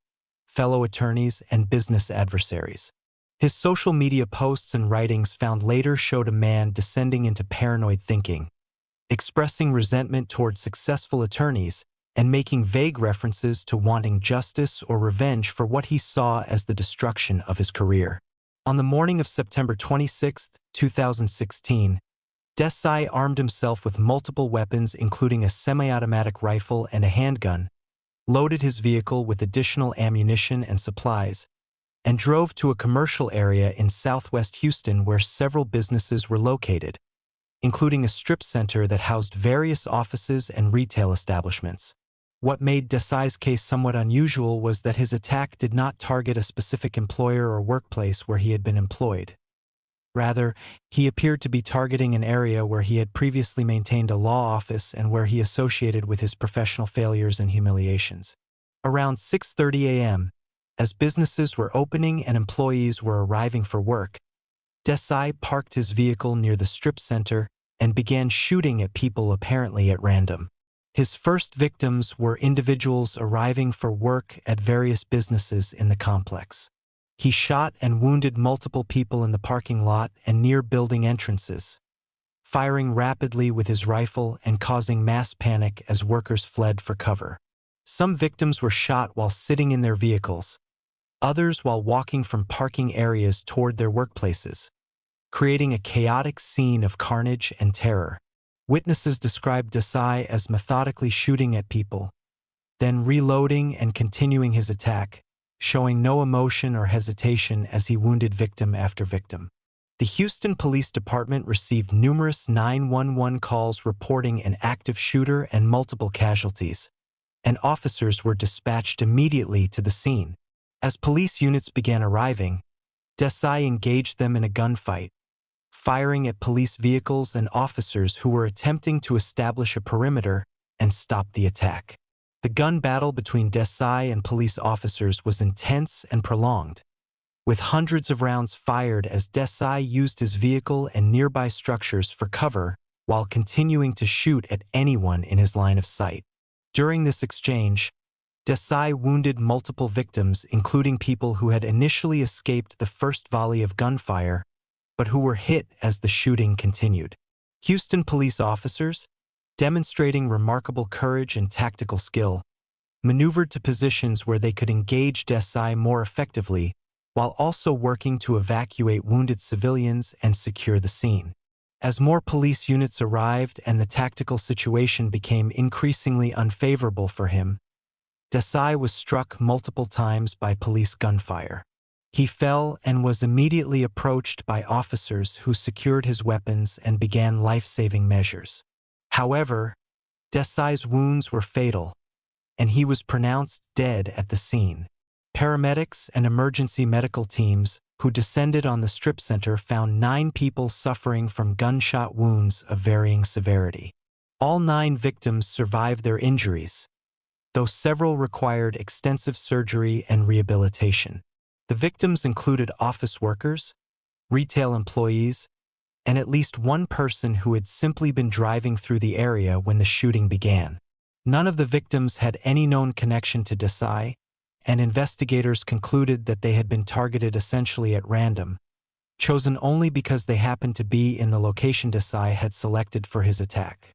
fellow attorneys, and business adversaries. His social media posts and writings found later showed a man descending into paranoid thinking, expressing resentment toward successful attorneys and making vague references to wanting justice or revenge for what he saw as the destruction of his career. On the morning of September 26, 2016, Desai armed himself with multiple weapons including a semi-automatic rifle and a handgun, loaded his vehicle with additional ammunition and supplies, and drove to a commercial area in southwest Houston where several businesses were located, including a strip center that housed various offices and retail establishments. What made Desai's case somewhat unusual was that his attack did not target a specific employer or workplace where he had been employed. Rather, he appeared to be targeting an area where he had previously maintained a law office and where he associated with his professional failures and humiliations. Around 6:30 a.m., as businesses were opening and employees were arriving for work, Desai parked his vehicle near the strip center and began shooting at people apparently at random. His first victims were individuals arriving for work at various businesses in the complex. He shot and wounded multiple people in the parking lot and near building entrances, firing rapidly with his rifle and causing mass panic as workers fled for cover. Some victims were shot while sitting in their vehicles, others while walking from parking areas toward their workplaces, creating a chaotic scene of carnage and terror. Witnesses described Desai as methodically shooting at people, then reloading and continuing his attack, showing no emotion or hesitation as he wounded victim after victim. The Houston Police Department received numerous 911 calls reporting an active shooter and multiple casualties, and officers were dispatched immediately to the scene. As police units began arriving, Desai engaged them in a gunfight, firing at police vehicles and officers who were attempting to establish a perimeter and stop the attack. The gun battle between Desai and police officers was intense and prolonged, with hundreds of rounds fired as Desai used his vehicle and nearby structures for cover while continuing to shoot at anyone in his line of sight. During this exchange, Desai wounded multiple victims, including people who had initially escaped the first volley of gunfire, but who were hit as the shooting continued. Houston police officers, demonstrating remarkable courage and tactical skill, maneuvered to positions where they could engage Desai more effectively while also working to evacuate wounded civilians and secure the scene. As more police units arrived and the tactical situation became increasingly unfavorable for him, Desai was struck multiple times by police gunfire. He fell and was immediately approached by officers who secured his weapons and began life-saving measures. However, Desai's wounds were fatal, and he was pronounced dead at the scene. Paramedics and emergency medical teams who descended on the strip center found 9 people suffering from gunshot wounds of varying severity. All 9 victims survived their injuries, though several required extensive surgery and rehabilitation. The victims included office workers, retail employees, and at least one person who had simply been driving through the area when the shooting began. None of the victims had any known connection to Desai, and investigators concluded that they had been targeted essentially at random, chosen only because they happened to be in the location Desai had selected for his attack.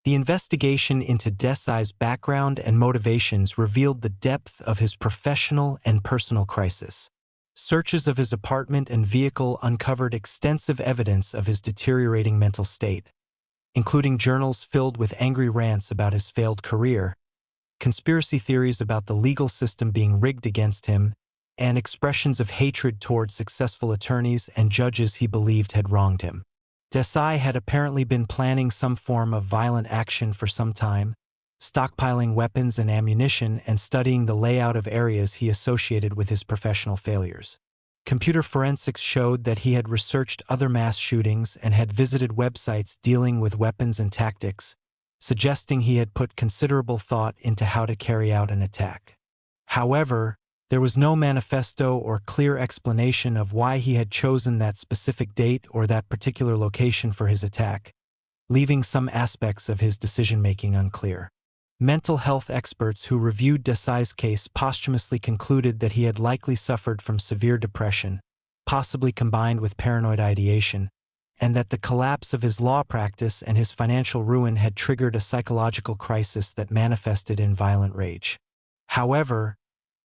The investigation into Desai's background and motivations revealed the depth of his professional and personal crisis. Searches of his apartment and vehicle uncovered extensive evidence of his deteriorating mental state, including journals filled with angry rants about his failed career, conspiracy theories about the legal system being rigged against him, and expressions of hatred toward successful attorneys and judges he believed had wronged him. Desai had apparently been planning some form of violent action for some time, stockpiling weapons and ammunition and studying the layout of areas he associated with his professional failures. Computer forensics showed that he had researched other mass shootings and had visited websites dealing with weapons and tactics, suggesting he had put considerable thought into how to carry out an attack. However, there was no manifesto or clear explanation of why he had chosen that specific date or that particular location for his attack, leaving some aspects of his decision-making unclear. Mental health experts who reviewed Desai's case posthumously concluded that he had likely suffered from severe depression, possibly combined with paranoid ideation, and that the collapse of his law practice and his financial ruin had triggered a psychological crisis that manifested in violent rage. However,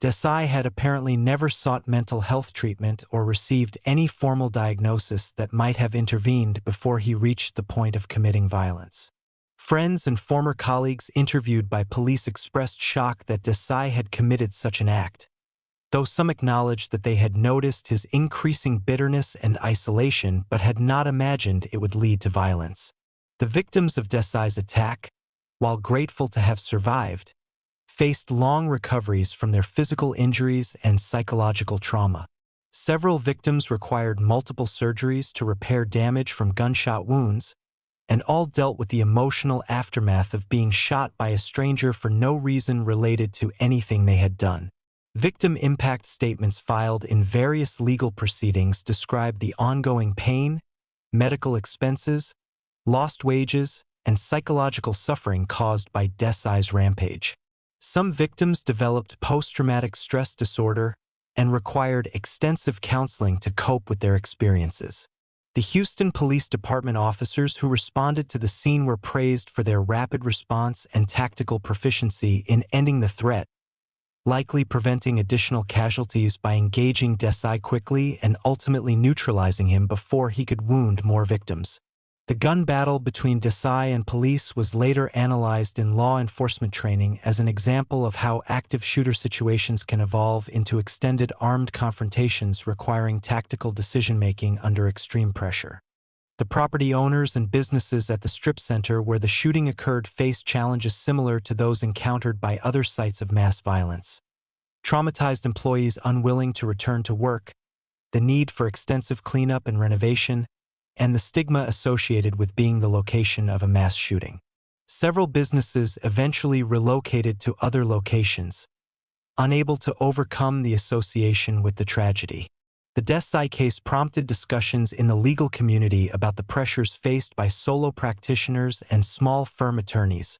Desai had apparently never sought mental health treatment or received any formal diagnosis that might have intervened before he reached the point of committing violence. Friends and former colleagues interviewed by police expressed shock that Desai had committed such an act, though some acknowledged that they had noticed his increasing bitterness and isolation but had not imagined it would lead to violence. The victims of Desai's attack, while grateful to have survived, faced long recoveries from their physical injuries and psychological trauma. Several victims required multiple surgeries to repair damage from gunshot wounds, and all dealt with the emotional aftermath of being shot by a stranger for no reason related to anything they had done. Victim impact statements filed in various legal proceedings described the ongoing pain, medical expenses, lost wages, and psychological suffering caused by Desai's rampage. Some victims developed post-traumatic stress disorder and required extensive counseling to cope with their experiences. The Houston Police Department officers who responded to the scene were praised for their rapid response and tactical proficiency in ending the threat, likely preventing additional casualties by engaging Desai quickly and ultimately neutralizing him before he could wound more victims. The gun battle between Desai and police was later analyzed in law enforcement training as an example of how active shooter situations can evolve into extended armed confrontations requiring tactical decision-making under extreme pressure. The property owners and businesses at the strip center where the shooting occurred faced challenges similar to those encountered by other sites of mass violence. Traumatized employees unwilling to return to work, the need for extensive cleanup and renovation, and the stigma associated with being the location of a mass shooting. Several businesses eventually relocated to other locations, unable to overcome the association with the tragedy. The Desai case prompted discussions in the legal community about the pressures faced by solo practitioners and small firm attorneys,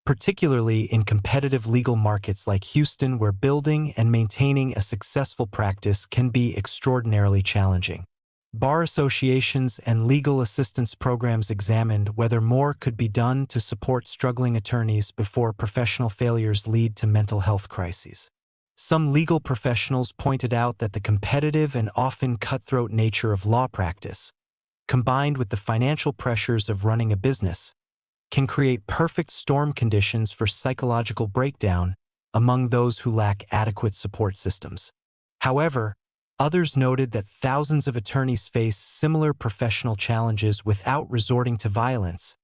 particularly in competitive legal markets like Houston, where building and maintaining a successful practice can be extraordinarily challenging. Bar associations and legal assistance programs examined whether more could be done to support struggling attorneys before professional failures lead to mental health crises. Some legal professionals pointed out that the competitive and often cutthroat nature of law practice, combined with the financial pressures of running a business, can create perfect storm conditions for psychological breakdown among those who lack adequate support systems. However, others noted that thousands of attorneys face similar professional challenges without resorting to violence,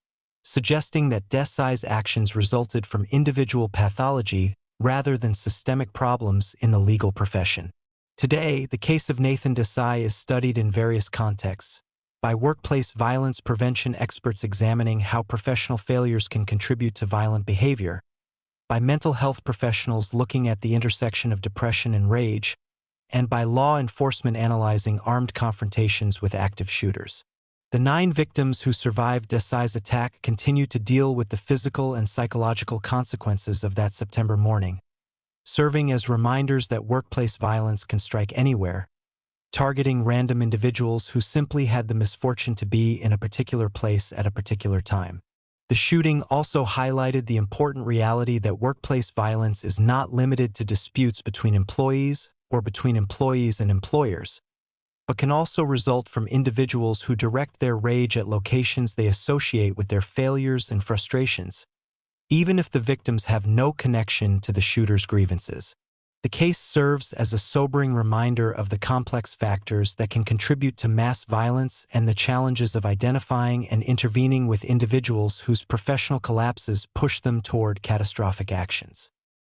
suggesting that Desai's actions resulted from individual pathology rather than systemic problems in the legal profession. Today, the case of Nathan Desai is studied in various contexts, by workplace violence prevention experts examining how professional failures can contribute to violent behavior, by mental health professionals looking at the intersection of depression and rage, and by law enforcement analyzing armed confrontations with active shooters. The 9 victims who survived Desai's attack continue to deal with the physical and psychological consequences of that September morning, serving as reminders that workplace violence can strike anywhere, targeting random individuals who simply had the misfortune to be in a particular place at a particular time. The shooting also highlighted the important reality that workplace violence is not limited to disputes between employees or between employees and employers, but can also result from individuals who direct their rage at locations they associate with their failures and frustrations, even if the victims have no connection to the shooter's grievances. The case serves as a sobering reminder of the complex factors that can contribute to mass violence and the challenges of identifying and intervening with individuals whose professional collapses push them toward catastrophic actions.